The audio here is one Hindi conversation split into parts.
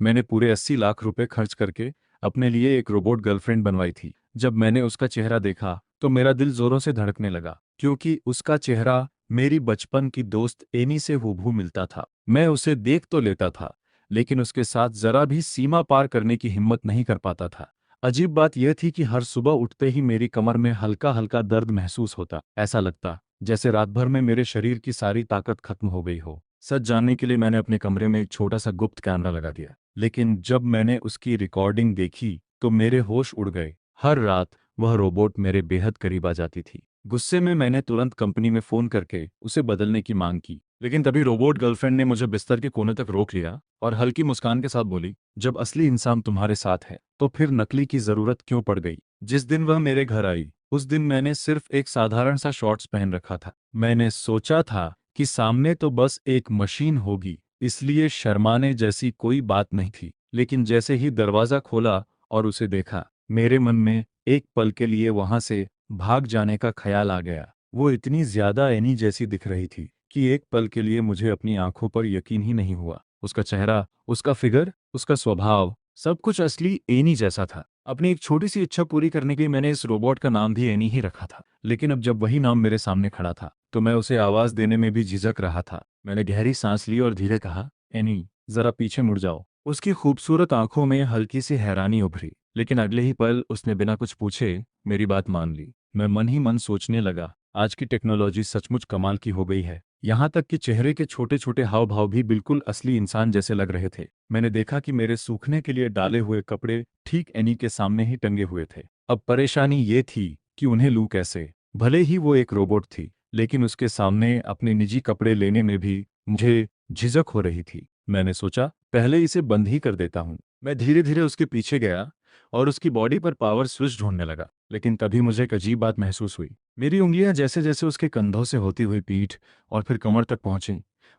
मैंने पूरे 80 लाख रुपए खर्च करके अपने लिए एक रोबोट गर्लफ्रेंड बनवाई थी। जब मैंने उसका चेहरा देखा तो मेरा दिल जोरों से धड़कने लगा, क्योंकि उसका चेहरा मेरी बचपन की दोस्त एनी से हूबहू मिलता था। मैं उसे देख तो लेता था, लेकिन उसके साथ जरा भी सीमा पार करने की हिम्मत नहीं कर पाता था। अजीब बात यह थी कि हर सुबह उठते ही मेरी कमर में हल्का हल्का दर्द महसूस होता। ऐसा लगता जैसे रात भर में मेरे शरीर की सारी ताकत खत्म हो गई हो। सच जानने के लिए मैंने अपने कमरे में एक छोटा सा गुप्त कैमरा लगा दिया, लेकिन जब मैंने उसकी रिकॉर्डिंग देखी तो मेरे होश उड़ गए। हर रात वह रोबोट मेरे बेहद करीब आ जाती थी। गुस्से में मैंने तुरंत कंपनी में फोन करके उसे बदलने की मांग की, लेकिन तभी रोबोट गर्लफ्रेंड ने मुझे बिस्तर के कोने तक रोक लिया और हल्की मुस्कान के साथ बोली, जब असली इंसान तुम्हारे साथ है तो फिर नकली की जरूरत क्यों पड़ गई। जिस दिन वह मेरे घर आई उस दिन मैंने सिर्फ एक साधारण सा शॉर्ट्स पहन रखा था। मैंने सोचा था कि सामने तो बस एक मशीन होगी, इसलिए शर्माने जैसी कोई बात नहीं थी। लेकिन जैसे ही दरवाजा खोला और उसे देखा, मेरे मन में एक पल के लिए वहां से भाग जाने का ख्याल आ गया। वो इतनी ज्यादा एनी जैसी दिख रही थी कि एक पल के लिए मुझे अपनी आंखों पर यकीन ही नहीं हुआ। उसका चेहरा, उसका फिगर, उसका स्वभाव, सब कुछ असली एनी जैसा था। अपनी एक छोटी सी इच्छा पूरी करने के लिए मैंने इस रोबोट का नाम भी एनी ही रखा था। लेकिन अब जब वही नाम मेरे सामने खड़ा था तो मैं उसे आवाज देने में भी झिझक रहा था। मैंने गहरी सांस ली और धीरे कहा, एनी, जरा पीछे मुड़ जाओ। उसकी खूबसूरत आंखों में हल्की सी हैरानी उभरी, लेकिन अगले ही पल उसने बिना कुछ पूछे मेरी बात मान ली। मैं मन ही मन सोचने लगा, आज की टेक्नोलॉजी सचमुच कमाल की हो गई है। यहाँ तक कि चेहरे के छोटे छोटे हाव भाव भी बिल्कुल असली इंसान जैसे लग रहे थे। मैंने देखा कि मेरे सूखने के लिए डाले हुए कपड़े ठीक एनी के सामने ही टंगे हुए थे। अब परेशानी ये थी कि उन्हें लूं कैसे। भले ही वो एक रोबोट थी, लेकिन उसके सामने अपने निजी कपड़े लेने में भी मुझे झिझक हो रही थी। मैंने सोचा, पहले इसे बंद ही कर देता हूँ। मैं धीरे धीरे उसके पीछे गया और उसकी बॉडी पर पावर स्विच ढूंढने लगा। लेकिन तभी मुझे एक अजीब बात महसूस हुई। मेरी उंगलियां जैसे जैसे उसके कंधों से होती हुई पीठ और फिर कमर तक पहुंची,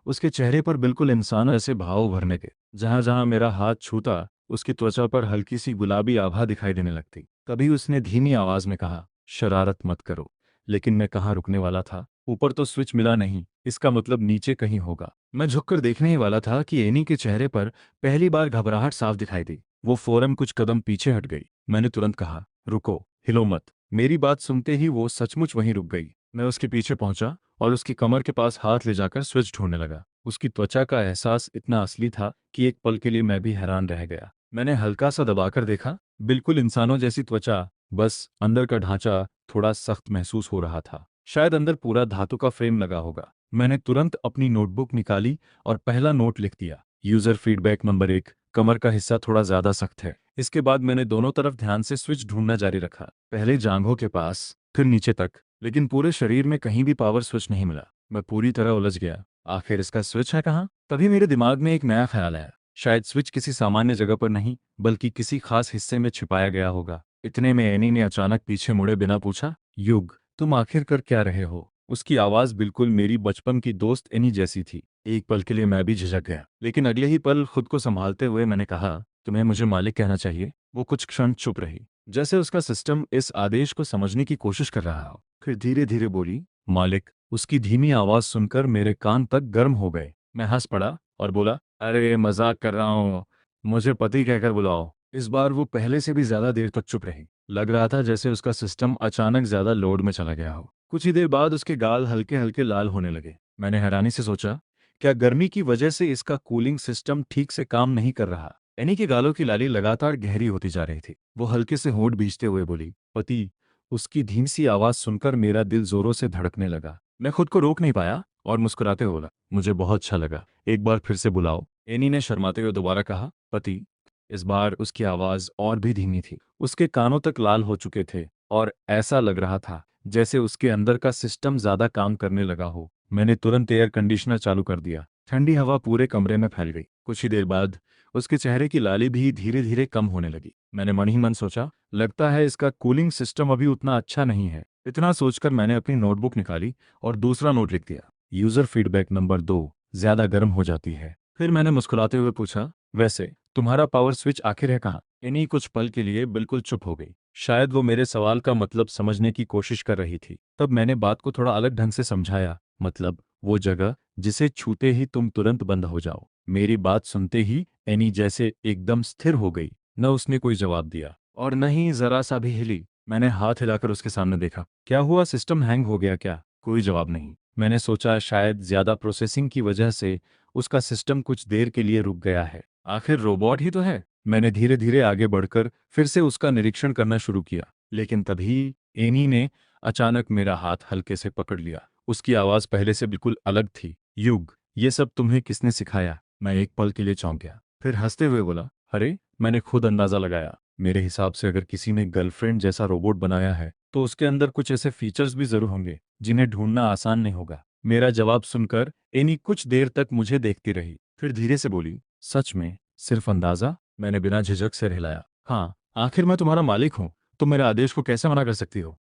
उसके चेहरे पर बिल्कुल इंसान ऐसे भाव उभरने के। जहां जहां मेरा हाथ छूता उसकी त्वचा पर हल्की सी गुलाबी आभा दिखाई देने लगती। तभी उसने धीमी आवाज में कहा, शरारत मत करो। लेकिन मैं कहाँ रुकने वाला था। ऊपर तो स्विच मिला नहीं, इसका मतलब नीचे कहीं होगा। मैं झुककर देखने ही वाला था कि एनी के चेहरे पर पहली बार घबराहट साफ दिखाई दी। वो फौरन कुछ कदम पीछे हट गई। मैंने तुरंत कहा, रुको, हिलो मत। मेरी बात सुनते ही वो सचमुच वहीं रुक गई। मैं उसके पीछे पहुंचा और उसकी कमर के पास हाथ ले जाकर स्विच ढूंढने लगा। उसकी त्वचा का एहसास इतना असली था कि एक पल के लिए मैं भी हैरान रह गया। मैंने हल्का सा दबाकर देखा, बिल्कुल इंसानों जैसी त्वचा, बस अंदर का ढांचा थोड़ा सख्त महसूस हो रहा था। शायद अंदर पूरा धातु का फ्रेम लगा होगा। मैंने तुरंत अपनी नोटबुक निकाली और पहला नोट लिख दिया, यूजर फीडबैक नंबर 1, कमर का हिस्सा थोड़ा ज्यादा सख्त है। इसके बाद मैंने दोनों तरफ ध्यान से स्विच ढूंढना जारी रखा, पहले जांघों के पास, फिर नीचे तक, लेकिन पूरे शरीर में कहीं भी पावर स्विच नहीं मिला। मैं पूरी तरह उलझ गया। आखिर इसका स्विच है कहाँ? तभी मेरे दिमाग में एक नया ख्याल आया, शायद स्विच किसी सामान्य जगह पर नहीं बल्कि किसी खास हिस्से में छिपाया गया होगा। इतने में एनी ने अचानक पीछे मुड़े बिना पूछा, युग, तुम आखिर कर क्या रहे हो? उसकी आवाज बिल्कुल मेरी बचपन की दोस्त एनी जैसी थी। एक पल के लिए मैं भी झिझक गया, लेकिन अगले ही पल खुद को संभालते हुए मैंने कहा, तुम्हें मुझे मालिक कहना चाहिए। वो कुछ क्षण चुप रही, जैसे उसका सिस्टम इस आदेश को समझने की कोशिश कर रहा हो। फिर धीरे धीरे बोली, मालिक। उसकी धीमी आवाज सुनकर मेरे कान तक गर्म हो गए। मैं हंस पड़ा और बोला, अरे मजाक कर रहा हूँ, मुझे पति कहकर बुलाओ। इस बार वो पहले से भी ज्यादा देर तक चुप रही। लग रहा था जैसे उसका सिस्टम अचानक ज्यादा लोड में चला गया हो। कुछ ही देर बाद उसके गाल हल्के हल्के लाल होने लगे। मैंने हैरानी से सोचा, क्या गर्मी की वजह से इसका कूलिंग सिस्टम ठीक से काम नहीं कर रहा? एनी के गालों की लाली लगातार गहरी होती जा रही थी। वो हल्के से होंठ भींचते हुए बोली, पति। उसकी धीमी सी आवाज सुनकर मेरा दिल जोरों से धड़कने लगा। मैं खुद को रोक नहीं पाया और मुस्कुराते हुए बोला, मुझे बहुत अच्छा लगा, एक बार फिर से बुलाओ। एनी ने शर्माते हुए दोबारा कहा, पति। इस बार उसकी आवाज और भी धीमी थी। उसके कानों तक लाल हो चुके थे और ऐसा लग रहा था जैसे उसके अंदर का सिस्टम ज्यादा काम करने लगा हो। मैंने तुरंत एयर कंडीशनर चालू कर दिया। ठंडी हवा पूरे कमरे में फैल गई। कुछ ही देर बाद उसके चेहरे की लाली भी धीरे धीरे कम होने लगी। मैंने मन ही मन सोचा, लगता है इसका कूलिंग सिस्टम अभी उतना अच्छा नहीं है। इतना सोचकर मैंने अपनी नोटबुक निकाली और दूसरा नोट लिख दिया, यूजर फीडबैक नंबर 2, ज्यादा गर्म हो जाती है। फिर मैंने मुस्कुराते हुए पूछा, वैसे तुम्हारा पावर स्विच आखिर है कहाँ? इन्हीं कुछ पल के लिए बिल्कुल चुप हो गई। शायद वो मेरे सवाल का मतलब समझने की कोशिश कर रही थी। तब मैंने बात को थोड़ा अलग ढंग से समझाया, मतलब वो जगह जिसे छूते ही तुम तुरंत बंद हो जाओ। मेरी बात सुनते ही एनी जैसे एकदम स्थिर हो गई। न उसने कोई जवाब दिया और न ही जरा सा भी हिली। मैंने हाथ हिलाकर उसके सामने देखा। क्या हुआ, सिस्टम हैंग हो गया क्या? कोई जवाब नहीं। मैंने सोचा शायद ज्यादा प्रोसेसिंग की वजह से उसका सिस्टम कुछ देर के लिए रुक गया है। आखिर रोबोट ही तो है। मैंने धीरे धीरे आगे बढ़कर फिर से उसका निरीक्षण करना शुरू किया, लेकिन तभी एनी ने अचानक मेरा हाथ हल्के से पकड़ लिया। उसकी आवाज पहले से बिल्कुल अलग थी। युग, ये सब तुम्हें किसने सिखाया? मैं एक पल के लिए चौंक गया, फिर हंसते हुए बोला, अरे मैंने खुद अंदाजा लगाया। मेरे हिसाब से अगर किसी ने गर्लफ्रेंड जैसा रोबोट बनाया है तो उसके अंदर कुछ ऐसे फीचर्स भी जरूर होंगे जिन्हें ढूंढना आसान नहीं होगा। मेरा जवाब सुनकर एनी कुछ देर तक मुझे देखती रही, फिर धीरे से बोली, सच में? सिर्फ अंदाजा? मैंने बिना झिझक सिर हिलाया। हाँ, आखिर मैं तुम्हारा मालिक हूँ, तुम मेरे आदेश को कैसे मना कर सकती हो?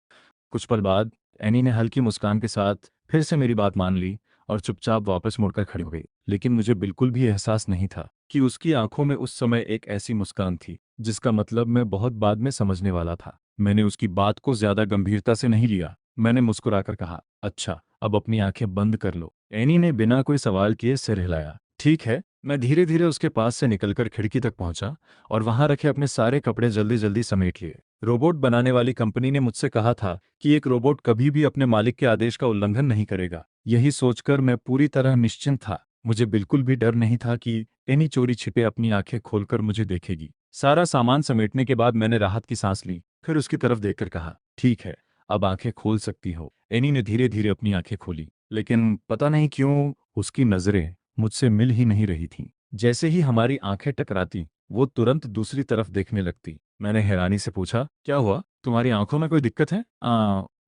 कुछ पल बाद एनी ने हल्की मुस्कान के साथ फिर से मेरी बात मान ली और चुपचाप वापस मुड़कर खड़ी हो गई। लेकिन मुझे बिल्कुल भी एहसास नहीं था कि उसकी आंखों में उस समय एक ऐसी मुस्कान थी जिसका मतलब मैं बहुत बाद में समझने वाला था। मैंने उसकी बात को ज्यादा गंभीरता से नहीं लिया। मैंने मुस्कुराकर कहा, अच्छा, अब अपनी आंखें बंद कर लो। एनी ने बिना कोई सवाल किए सिर हिलाया। ठीक है। मैं धीरे धीरे उसके पास से निकलकर खिड़की तक पहुंचा और वहां रखे अपने सारे कपड़े जल्दी जल्दी समेट लिए। रोबोट बनाने वाली कंपनी ने मुझसे कहा था कि एक रोबोट कभी भी अपने मालिक के आदेश का उल्लंघन नहीं करेगा। यही सोचकर मैं पूरी तरह निश्चिंत था। मुझे बिल्कुल भी डर नहीं था कि एनी चोरी छिपे अपनी आंखें खोलकर मुझे देखेगी। सारा सामान समेटने के बाद मैंने राहत की सांस ली, फिर उसकी तरफ देखकर कहा, ठीक है, अब आंखें खोल सकती हो। एनी ने धीरे धीरे अपनी आंखें खोली, लेकिन पता नहीं क्यों उसकी नजरें मुझसे मिल ही नहीं रही थीं। जैसे ही हमारी आंखें टकराती वो तुरंत दूसरी तरफ देखने लगती। मैंने हैरानी से पूछा, क्या हुआ, तुम्हारी आंखों में कोई दिक्कत है?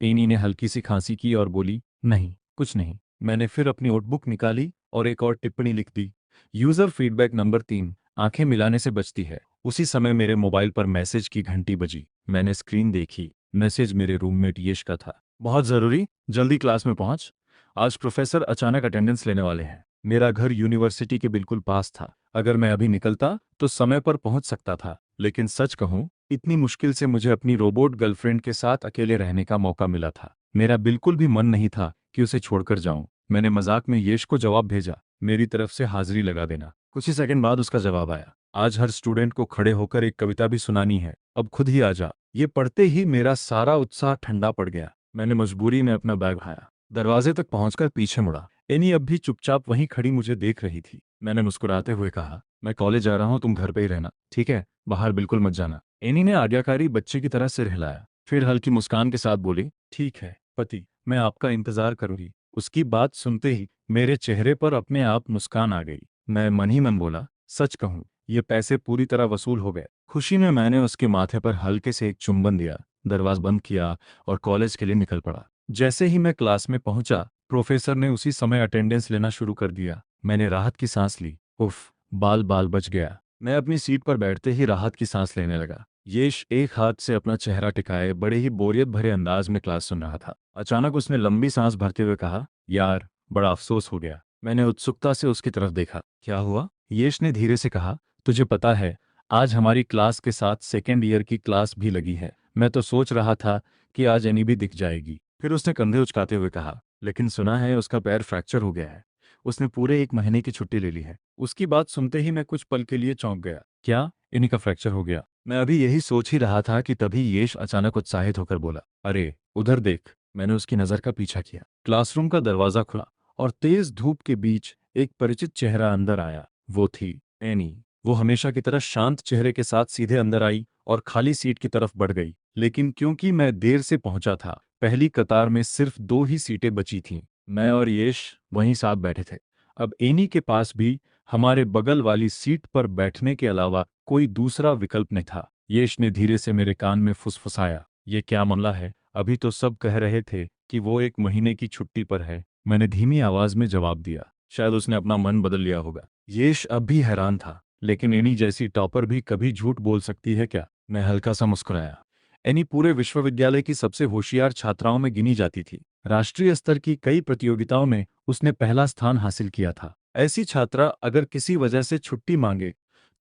एनी ने हल्की सी खांसी की और बोली, नहीं, कुछ नहीं। मैंने फिर अपनी नोटबुक निकाली और एक और टिप्पणी लिख दी, यूजर फीडबैक नंबर 3, आंखें मिलाने से बचती है। उसी समय मेरे मोबाइल पर मैसेज की घंटी बजी। मैंने स्क्रीन देखी। मैसेज मेरे रूममेट यश का था। बहुत जरूरी, जल्दी क्लास में पहुंच, आज प्रोफेसर अचानक अटेंडेंस लेने वाले हैं। मेरा घर यूनिवर्सिटी के बिल्कुल पास था। अगर मैं अभी निकलता तो समय पर पहुंच सकता था, लेकिन सच कहूं, इतनी मुश्किल से मुझे अपनी रोबोट गर्लफ्रेंड के साथ अकेले रहने का मौका मिला था। मेरा बिल्कुल भी मन नहीं था कि उसे छोड़कर जाऊं। मैंने मजाक में यश को जवाब भेजा, मेरी तरफ से हाजिरी लगा देना। कुछ ही सेकंड बाद उसका जवाब आया, आज हर स्टूडेंट को खड़े होकर एक कविता भी सुनानी है, अब खुद ही आ जा। ये पढ़ते ही मेरा सारा उत्साह ठंडा पड़ गया। मैंने मजबूरी में अपना बैग उठाया, दरवाजे तक पहुंचकर पीछे मुड़ा। एनी अब भी चुपचाप वहीं खड़ी मुझे देख रही थी। मैंने मुस्कुराते हुए कहा, मैं कॉलेज जा रहा हूं, तुम घर पे ही रहना, ठीक है? बाहर बिल्कुल मत जाना। एनी ने आज्ञाकारी बच्चे की तरह सिर हिलाया, फिर हल्की मुस्कान के साथ बोली, ठीक है पति, मैं आपका इंतजार करूंगी। उसकी बात सुनते ही मेरे चेहरे पर अपने आप मुस्कान आ गई। मैं मन ही मन बोला, सच कहूं, ये पैसे पूरी तरह वसूल हो गए। खुशी में मैंने उसके माथे पर हल्के से एक चुंबन दिया, दरवाजा बंद किया और कॉलेज के लिए निकल पड़ा। जैसे ही मैं क्लास में पहुंचा, प्रोफेसर ने उसी समय अटेंडेंस लेना शुरू कर दिया। मैंने राहत की सांस ली। उफ, बाल बाल बच गया। मैं अपनी सीट पर बैठते ही राहत की सांस लेने लगा। यश एक हाथ से अपना चेहरा टिकाए बड़े ही बोरियत भरे अंदाज में क्लास सुन रहा था। अचानक उसने लंबी सांस भरते हुए कहा, यार, बड़ा अफसोस हो गया। मैंने उत्सुकता से उसकी तरफ देखा। क्या हुआ? यश ने धीरे से कहा, तुझे पता है, आज हमारी क्लास के साथ सेकेंड ईयर की क्लास भी लगी है। मैं तो सोच रहा था कि आज एनी भी दिख जाएगी। फिर उसने कंधे उचकाते हुए कहा, लेकिन सुना है उसका पैर फ्रैक्चर हो गया है। उसने पूरे 1 महीने की छुट्टी ले ली है। उसकी बात सुनते ही मैं कुछ पल के लिए चौंक गया। क्या, इन्हीं का फ्रैक्चर हो गया? मैं अभी यही सोच ही रहा था कि तभी यश अचानक उत्साहित होकर बोला, अरे उधर देख। मैंने उसकी नजर का पीछा किया। क्लासरूम का दरवाजा खुला और तेज धूप के बीच एक परिचित चेहरा अंदर आया। वो थी एनी। वो हमेशा की तरह शांत चेहरे के साथ सीधे अंदर आई और खाली सीट की तरफ बढ़ गई। लेकिन क्योंकि मैं देर से पहुंचा था, पहली कतार में सिर्फ 2 ही सीटें बची थीं। मैं और यश वहीं साथ बैठे थे। अब एनी के पास भी हमारे बगल वाली सीट पर बैठने के अलावा कोई दूसरा विकल्प नहीं था। यश ने धीरे से मेरे कान में फुसफुसाया, ये क्या मामला है? अभी तो सब कह रहे थे कि वो 1 महीने की छुट्टी पर है। मैंने धीमी आवाज में जवाब दिया। शायद उसने अपना मन बदल लिया होगा। यश अब भी हैरान था, लेकिन एनी जैसी टॉपर भी कभी झूठ बोल सकती है क्या? मैं हल्का सा मुस्कुराया। एनी पूरे विश्वविद्यालय की सबसे होशियार छात्राओं में गिनी जाती थी। राष्ट्रीय स्तर की कई प्रतियोगिताओं में उसने पहला स्थान हासिल किया था। ऐसी छात्रा अगर किसी वजह से छुट्टी मांगे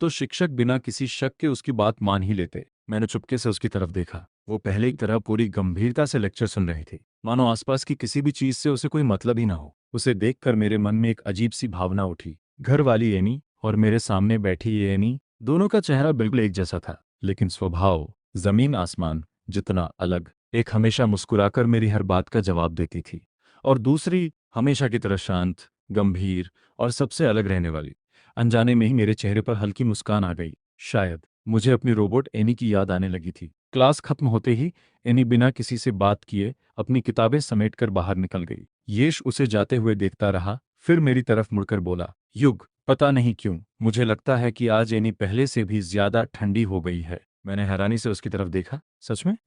तो शिक्षक बिना किसी शक के उसकी बात मान ही लेते। मैंने चुपके से उसकी तरफ देखा। वो पहले की तरह पूरी गंभीरता से लेक्चर सुन रही थी, मानो आसपास की किसी भी चीज से उसे कोई मतलब ही ना हो। उसे देखकर मेरे मन में एक अजीब सी भावना उठी। घर वाली एनी और मेरे सामने बैठी ये एनी, दोनों का चेहरा बिल्कुल एक जैसा था, लेकिन स्वभाव जमीन आसमान जितना अलग। एक हमेशा मुस्कुराकर मेरी हर बात का जवाब देती थी, और दूसरी हमेशा की तरह शांत, गंभीर और सबसे अलग रहने वाली। अनजाने में ही मेरे चेहरे पर हल्की मुस्कान आ गई। शायद मुझे अपनी रोबोट एनी की याद आने लगी थी। क्लास खत्म होते ही एनी बिना किसी से बात किए अपनी किताबें समेटकर बाहर निकल गई। यश उसे जाते हुए देखता रहा, फिर मेरी तरफ मुड़कर बोला, युग, पता नहीं क्यों मुझे लगता है कि आज एनी पहले से भी ज्यादा ठंडी हो गई है। मैंने हैरानी से उसकी तरफ देखा। सच में?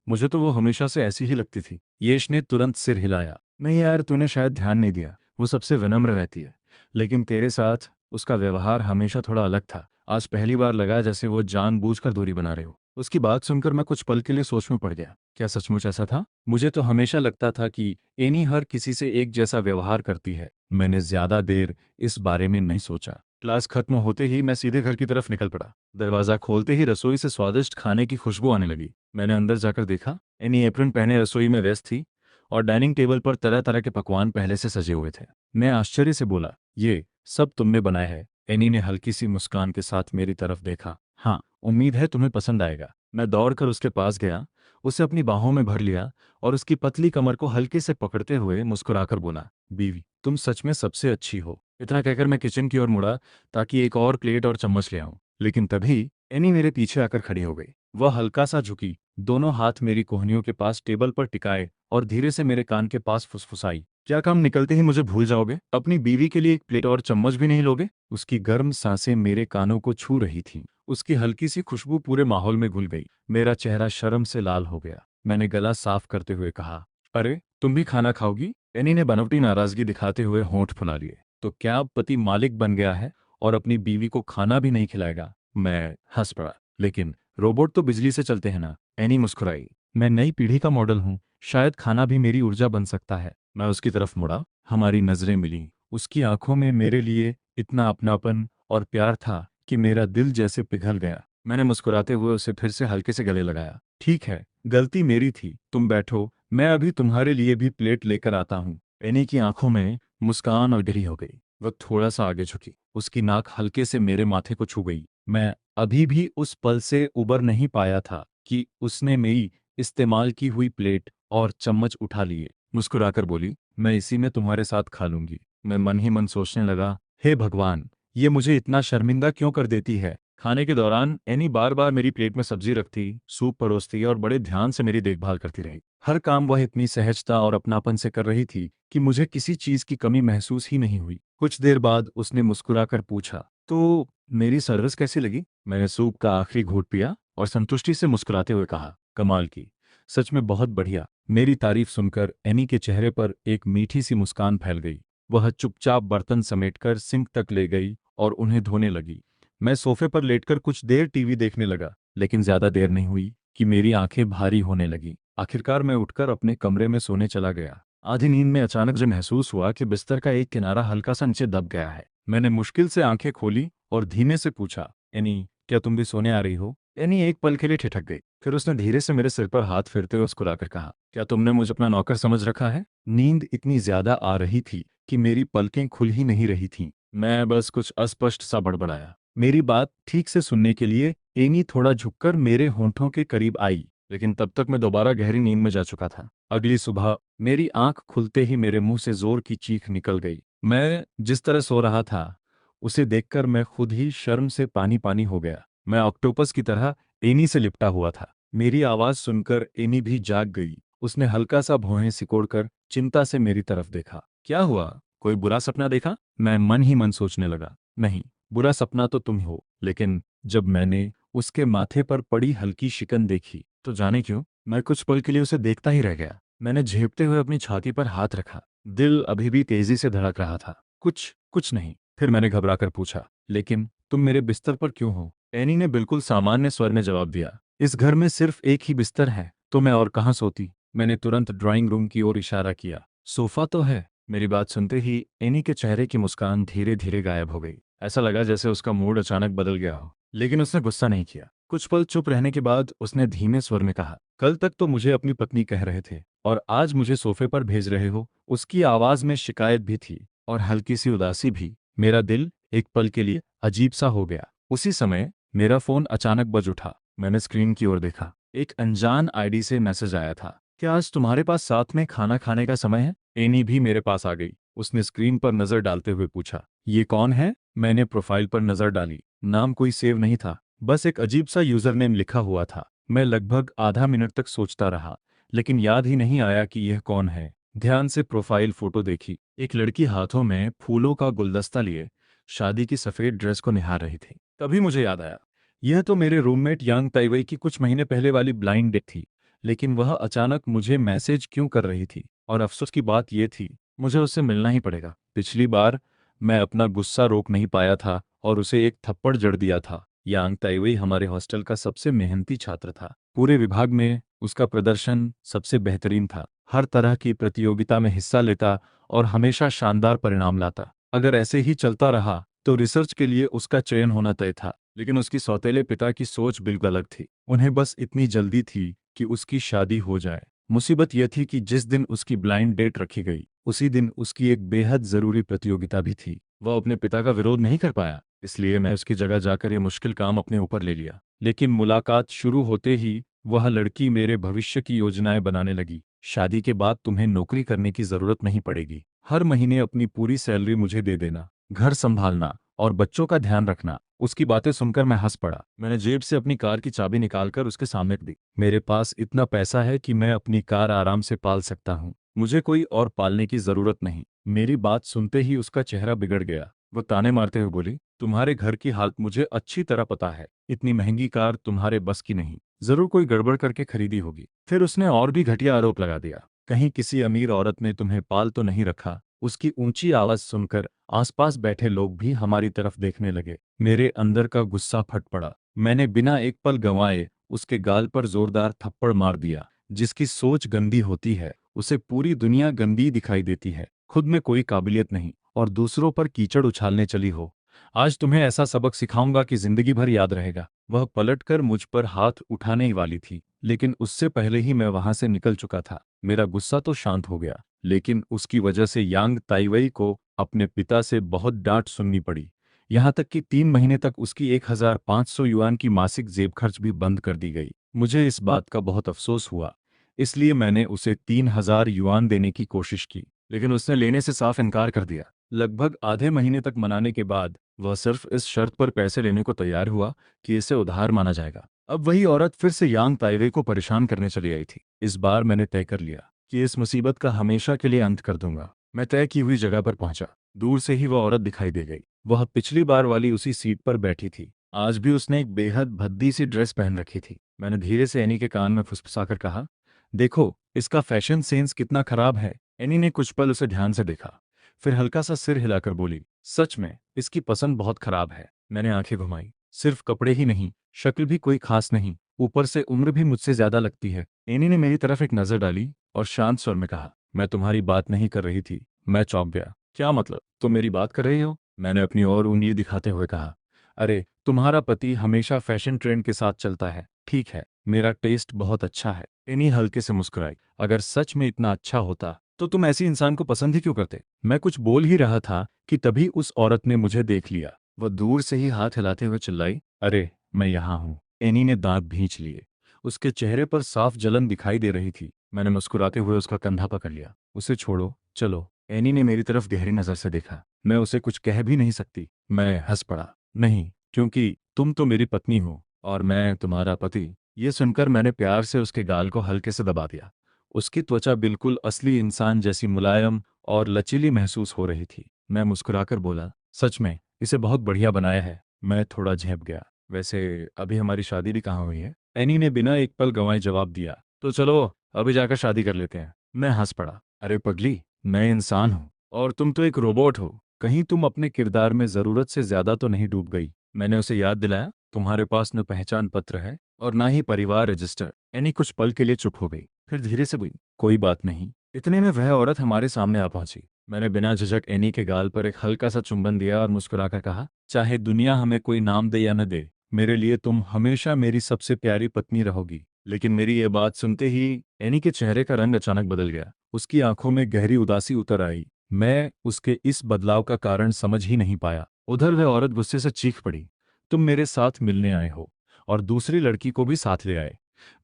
मुझे तो वो हमेशा से ऐसी ही लगती थी। यश ने तुरंत सिर हिलाया। नहीं यार, तूने शायद ध्यान नहीं दिया। वो सबसे विनम्र रहती है, लेकिन तेरे साथ उसका व्यवहार हमेशा थोड़ा अलग था। आज पहली बार लगा जैसे वो जानबूझकर दूरी बना रहे हो। उसकी बात सुनकर मैं कुछ पल के लिए सोच में पड़ गया। क्या सचमुच ऐसा था? मुझे तो हमेशा लगता था कि एनी हर किसी से एक जैसा व्यवहार करती है। मैंने ज्यादा देर इस बारे में नहीं सोचा। क्लास खत्म होते ही मैं सीधे घर की तरफ निकल पड़ा। दरवाजा खोलते ही रसोई से स्वादिष्ट खाने की खुशबू आने लगी। मैंने अंदर जाकर देखा, एनी एप्रन पहने रसोई में व्यस्त थी और डाइनिंग टेबल पर तरह तरह के पकवान पहले से सजे हुए थे। मैं आश्चर्य से बोला, ये सब तुमने बनाया है? एनी ने हल्की सी मुस्कान के साथ मेरी तरफ देखा। हाँ, उम्मीद है तुम्हें पसंद आएगा। मैं दौड़कर उसके पास गया, उसे अपनी बाहों में भर लिया और उसकी पतली कमर को हल्के से पकड़ते हुए मुस्कुराकर बोला, बीवी, तुम सच में सबसे अच्छी हो। इतना कहकर मैं किचन की ओर मुड़ा ताकि एक और प्लेट और चम्मच ले आऊं, लेकिन तभी एनी मेरे पीछे आकर खड़ी हो गई। वह हल्का सा झुकी, दोनों हाथ मेरी कोहनियों के पास टेबल पर टिकाए और धीरे से मेरे कान के पास फुसफुसाई, क्या काम निकलते ही मुझे भूल जाओगे? अपनी बीवी के लिए एक प्लेट और चम्मच भी नहीं लोगे? उसकी गर्म सांसें मेरे कानों को छू रही थीं। उसकी हल्की सी खुशबू पूरे माहौल में घुल गई। मेरा चेहरा शर्म से लाल हो गया। मैंने गला साफ करते हुए कहा, अरे तुम भी खाना खाओगी? एनी ने बनावटी नाराजगी दिखाते हुए होंठ फुला लिए। तो क्या अब पति मालिक बन गया है और अपनी बीवी को खाना भी नहीं खिलाएगा? मैं हंस पड़ा। लेकिन रोबोट तो बिजली से चलते हैं ना। एनी मुस्कुराई। मैं नई पीढ़ी का मॉडल हूँ, शायद खाना भी मेरी ऊर्जा बन सकता है। मैं उसकी तरफ मुड़ा। हमारी नजरें मिली। उसकी आंखों में मेरे लिए इतना अपनापन और प्यार था कि मेरा दिल जैसे पिघल गया। मैंने मुस्कुराते हुए उसे फिर से हल्के से गले लगाया। ठीक है, गलती मेरी थी, तुम बैठो, मैं अभी तुम्हारे लिए भी प्लेट लेकर आता हूँ। एनी की आंखों में मुस्कान और गहरी हो गई। वह थोड़ा सा आगे झुकी, उसकी नाक हल्के से मेरे माथे को छू गई। मैं अभी भी उस पल से उबर नहीं पाया था कि उसने मेरी इस्तेमाल की हुई प्लेट और चम्मच उठा लिए। मुस्कुराकर बोली, मैं इसी में तुम्हारे साथ खा लूंगी। मैं मन ही मन सोचने लगा, हे भगवान, ये मुझे इतना शर्मिंदा क्यों कर देती है। खाने के दौरान एनी बार बार मेरी प्लेट में सब्जी रखती, सूप परोसती और बड़े ध्यान से मेरी देखभाल करती रही। हर काम वह इतनी सहजता और अपनापन से कर रही थी कि मुझे किसी चीज की कमी महसूस ही नहीं हुई। कुछ देर बाद उसने मुस्कुराकर पूछा, तो मेरी सर्विस कैसी लगी? मैंने सूप का आखिरी घूंट पिया और संतुष्टि से मुस्कुराते हुए कहा, कमाल की, सच में बहुत बढ़िया। मेरी तारीफ सुनकर एनी के चेहरे पर एक मीठी सी मुस्कान फैल गई। वह चुपचाप बर्तन समेटकर सिंक तक ले गई और उन्हें धोने लगी। मैं सोफे पर लेटकर कुछ देर टीवी देखने लगा, लेकिन ज्यादा देर नहीं हुई कि मेरी आंखें भारी होने लगी। आखिरकार मैं उठकर अपने कमरे में सोने चला गया। आधी नींद में अचानक मुझे महसूस हुआ कि बिस्तर का एक किनारा हल्का सा नीचे दब गया है। मैंने मुश्किल से आंखें खोली और धीमे से पूछा, एनी, क्या तुम भी सोने आ रही हो? एनी एक पल के लिए ठिठक गई। फिर उसने धीरे से मेरे सिर पर हाथ फेरते हुए मुस्कुराकर कहा, क्या तुमने मुझे अपना नौकर समझ रखा है? नींद इतनी ज्यादा आ रही थी कि मेरी पलकें खुल ही नहीं रही थीं। मैं बस कुछ अस्पष्ट सा बड़बड़ाया। मेरी बात ठीक से सुनने के लिए एनी थोड़ा झुककर मेरे होंठों के करीब आई, लेकिन तब तक मैं दोबारा गहरी नींद में जा चुका था। अगली सुबह मेरी आंख खुलते ही मेरे मुंह से जोर की चीख निकल गई। मैं जिस तरह सो रहा था उसे देखकर मैं खुद ही शर्म से पानी पानी हो गया। मैं ऑक्टोपस की तरह एनी से लिपटा हुआ था। मेरी आवाज सुनकर एनी भी जाग गई। उसने हल्का सा भौहें सिकोड़कर चिंता से मेरी तरफ देखा। क्या हुआ, कोई बुरा सपना देखा? मैं मन ही मन सोचने लगा, नहीं, बुरा सपना तो तुम हो, लेकिन जब मैंने उसके माथे पर पड़ी हल्की शिकन देखी तो जाने क्यों मैं कुछ पल के लिए उसे देखता ही रह गया। मैंने झेपते हुए अपनी छाती पर हाथ रखा। दिल अभी भी तेजी से धड़क रहा था। कुछ कुछ नहीं। फिर मैंने घबराकर पूछा, लेकिन तुम मेरे बिस्तर पर क्यों हो? एनी ने बिल्कुल सामान्य स्वर में जवाब दिया, इस घर में सिर्फ एक ही बिस्तर है, तो मैं और कहाँ सोती? मैंने तुरंत ड्राइंग रूम की ओर इशारा किया। सोफा तो है। मेरी बात सुनते ही एनी के चेहरे की मुस्कान धीरे धीरे गायब हो गई। ऐसा लगा जैसे उसका मूड अचानक बदल गया हो, लेकिन उसने गुस्सा नहीं किया। कुछ पल चुप रहने के बाद उसने धीमे स्वर में कहा, कल तक तो मुझे अपनी पत्नी कह रहे थे और आज मुझे सोफे पर भेज रहे हो। उसकी आवाज में शिकायत भी थी और हल्की सी उदासी भी। मेरा दिल एक पल के लिए अजीब सा हो गया। उसी समय मेरा फोन अचानक बज उठा। मैंने स्क्रीन की ओर देखा। एक अनजान आईडी से मैसेज आया था, क्या आज तुम्हारे पास साथ में खाना खाने का समय है? एनी भी मेरे पास आ गई। उसने स्क्रीन पर नजर डालते हुए पूछा, ये कौन है? मैंने प्रोफाइल पर नजर डाली। नाम कोई सेव नहीं था, बस एक अजीब सा यूजर नेम लिखा हुआ था। मैं लगभग आधा मिनट तक सोचता रहा, लेकिन याद ही नहीं आया कि यह कौन है। ध्यान से प्रोफाइल फोटो देखी। एक लड़की हाथों में फूलों का गुलदस्ता लिए शादी की सफेद ड्रेस को निहार रही थी। तभी मुझे याद आया, यह तो मेरे रूममेट यांग ताइवई की कुछ महीने पहले वाली ब्लाइंड डेट थी। लेकिन वह अचानक मुझे मैसेज क्यों कर रही थी? और अफसोस की बात यह थी, मुझे उससे मिलना ही पड़ेगा। पिछली बार मैं अपना गुस्सा रोक नहीं पाया था और उसे एक थप्पड़ जड़ दिया था। यांग ताइवई हमारे हॉस्टल का सबसे मेहनती छात्र था। पूरे विभाग में उसका प्रदर्शन सबसे बेहतरीन था। हर तरह की प्रतियोगिता में हिस्सा लेता और हमेशा शानदार परिणाम लाता। अगर ऐसे ही चलता रहा तो रिसर्च के लिए उसका चयन होना तय था। लेकिन उसकी सौतेले पिता की सोच बिल्कुल अलग थी। उन्हें बस इतनी जल्दी थी कि उसकी शादी हो जाए। मुसीबत यह थी कि जिस दिन उसकी ब्लाइंड डेट रखी गई, उसी दिन उसकी एक बेहद जरूरी प्रतियोगिता भी थी। वह अपने पिता का विरोध नहीं कर पाया, इसलिए मैं उसकी जगह जाकर यह मुश्किल काम अपने ऊपर ले लिया। लेकिन मुलाकात शुरू होते ही वह लड़की मेरे भविष्य की योजनाएं बनाने लगी। शादी के बाद तुम्हें नौकरी करने की जरूरत नहीं पड़ेगी। हर महीने अपनी पूरी सैलरी मुझे दे देना, घर संभालना और बच्चों का ध्यान रखना। उसकी बातें सुनकर मैं हंस पड़ा। मैंने जेब से अपनी कार की चाबी निकालकर उसके सामने रख दी। मेरे पास इतना पैसा है कि मैं अपनी कार आराम से पाल सकता हूँ। मुझे कोई और पालने की जरूरत नहीं। मेरी बात सुनते ही उसका चेहरा बिगड़ गया। वो ताने मारते हुए बोली, तुम्हारे घर की हालत मुझे अच्छी तरह पता है। इतनी महंगी कार तुम्हारे बस की नहीं। जरूर कोई गड़बड़ करके खरीदी होगी। फिर उसने और भी घटिया आरोप लगा दिया, कहीं किसी अमीर औरत ने तुम्हें पाल तो नहीं रखा। उसकी ऊंची आवाज सुनकर आसपास बैठे लोग भी हमारी तरफ देखने लगे। मेरे अंदर का गुस्सा फट पड़ा। मैंने बिना एक पल गंवाए उसके गाल पर जोरदार थप्पड़ मार दिया। जिसकी सोच गंदी होती है उसे पूरी दुनिया गंदी दिखाई देती है। खुद में कोई काबिलियत नहीं और दूसरों पर कीचड़ उछालने चली हो। आज तुम्हें ऐसा सबक सिखाऊंगा कि जिंदगी भर याद रहेगा। वह पलटकर मुझ पर हाथ उठाने ही वाली थी, लेकिन उससे पहले ही मैं वहां से निकल चुका था। मेरा गुस्सा तो शांत हो गया, लेकिन उसकी वजह से यांग ताइवई को अपने पिता से बहुत डांट सुननी पड़ी। यहाँ तक कि 3 महीने तक उसकी 1500 युआन की मासिक जेब खर्च भी बंद कर दी गई। मुझे इस बात का बहुत अफसोस हुआ, इसलिए मैंने उसे 3000 युआन देने की कोशिश की, लेकिन उसने लेने से साफ इनकार कर दिया। लगभग आधे महीने तक मनाने के बाद वह सिर्फ इस शर्त पर पैसे लेने को तैयार हुआ कि इसे उधार माना जाएगा। अब वही औरत फिर से यांग ताइवे को परेशान करने चली आई थी। इस बार मैंने तय कर लिया कि इस मुसीबत का हमेशा के लिए अंत कर दूंगा। मैं तय की हुई जगह पर पहुंचा। दूर से ही वह औरत दिखाई दे गई। वह पिछली बार वाली उसी सीट पर बैठी थी। आज भी उसने एक बेहद भद्दी सी ड्रेस पहन रखी थी। मैंने धीरे से एनी के कान में फुसफुसाकर कहा, देखो इसका फैशन सेंस कितना खराब है। एनी ने कुछ पल उसे ध्यान से देखा, फिर हल्का सा सिर हिलाकर बोली, सच में इसकी पसंद बहुत खराब है। मैंने आंखें घुमाई। सिर्फ कपड़े ही नहीं, शक्ल भी कोई खास नहीं, ऊपर से उम्र भी मुझसे ज्यादा लगती है। एनी ने मेरी तरफ एक नजर डाली और शांत स्वर में कहा, मैं तुम्हारी बात नहीं कर रही थी। मैं चौंक गया। क्या मतलब? तुम मेरी बात कर रही हो? मैंने अपनी ओर उंगली दिखाते हुए कहा, अरे तुम्हारा पति हमेशा फैशन ट्रेंड के साथ चलता है। ठीक है, मेरा टेस्ट बहुत अच्छा है। एनी हल्के से मुस्कुराई। अगर सच में इतना अच्छा होता तो तुम ऐसी इंसान को पसंद ही क्यों करते? मैं कुछ बोल ही रहा था कि तभी उस औरत ने मुझे देख लिया। वह दूर से ही हाथ हिलाते हुए चिल्लाई, अरे मैं यहाँ हूँ। एनी ने दांत भींच लिए। उसके चेहरे पर साफ जलन दिखाई दे रही थी। मैंने मुस्कुराते हुए उसका कंधा पकड़ लिया। उसे छोड़ो, चलो। एनी ने मेरी तरफ गहरी नजर से देखा। मैं उसे कुछ कह भी नहीं सकती। मैं हंस पड़ा। नहीं, क्योंकि तुम तो मेरी पत्नी हो और मैं तुम्हारा पति। ये सुनकर मैंने प्यार से उसके गाल को हल्के से दबा दिया। उसकी त्वचा बिल्कुल असली इंसान जैसी मुलायम और लचीली महसूस हो रही थी। मैं मुस्कुराकर बोला, सच में इसे बहुत बढ़िया बनाया है। मैं थोड़ा झेप गया। वैसे अभी हमारी शादी भी कहाँ हुई है? एनी ने बिना एक पल गंवाए जवाब दिया, तो चलो अभी जाकर शादी कर लेते हैं। मैं हंस पड़ा। अरे पगली, मैं इंसान हूँ और तुम तो एक रोबोट हो। कहीं तुम अपने किरदार में जरूरत से ज्यादा तो नहीं डूब गई? मैंने उसे याद दिलाया, तुम्हारे पास न पहचान पत्र है और ना ही परिवार रजिस्टर। एनी कुछ पल के लिए चुप हो गई, फिर धीरे से बोली, कोई बात नहीं। इतने में वह औरत हमारे सामने आ पहुंची। मैंने बिना झिझक एनी के गाल पर एक हल्का सा चुंबन दिया और मुस्कुराकर कहा, चाहे दुनिया हमें कोई नाम दे या न दे, मेरे लिए तुम हमेशा मेरी सबसे प्यारी पत्नी रहोगी। लेकिन मेरी ये बात सुनते ही एनी के चेहरे का रंग अचानक बदल गया। उसकी आंखों में गहरी उदासी उतर आई। मैं उसके इस बदलाव का कारण समझ ही नहीं पाया। उधर वह औरत गुस्से से चीख पड़ी, तुम मेरे साथ मिलने आए हो और दूसरी लड़की को भी साथ ले आए।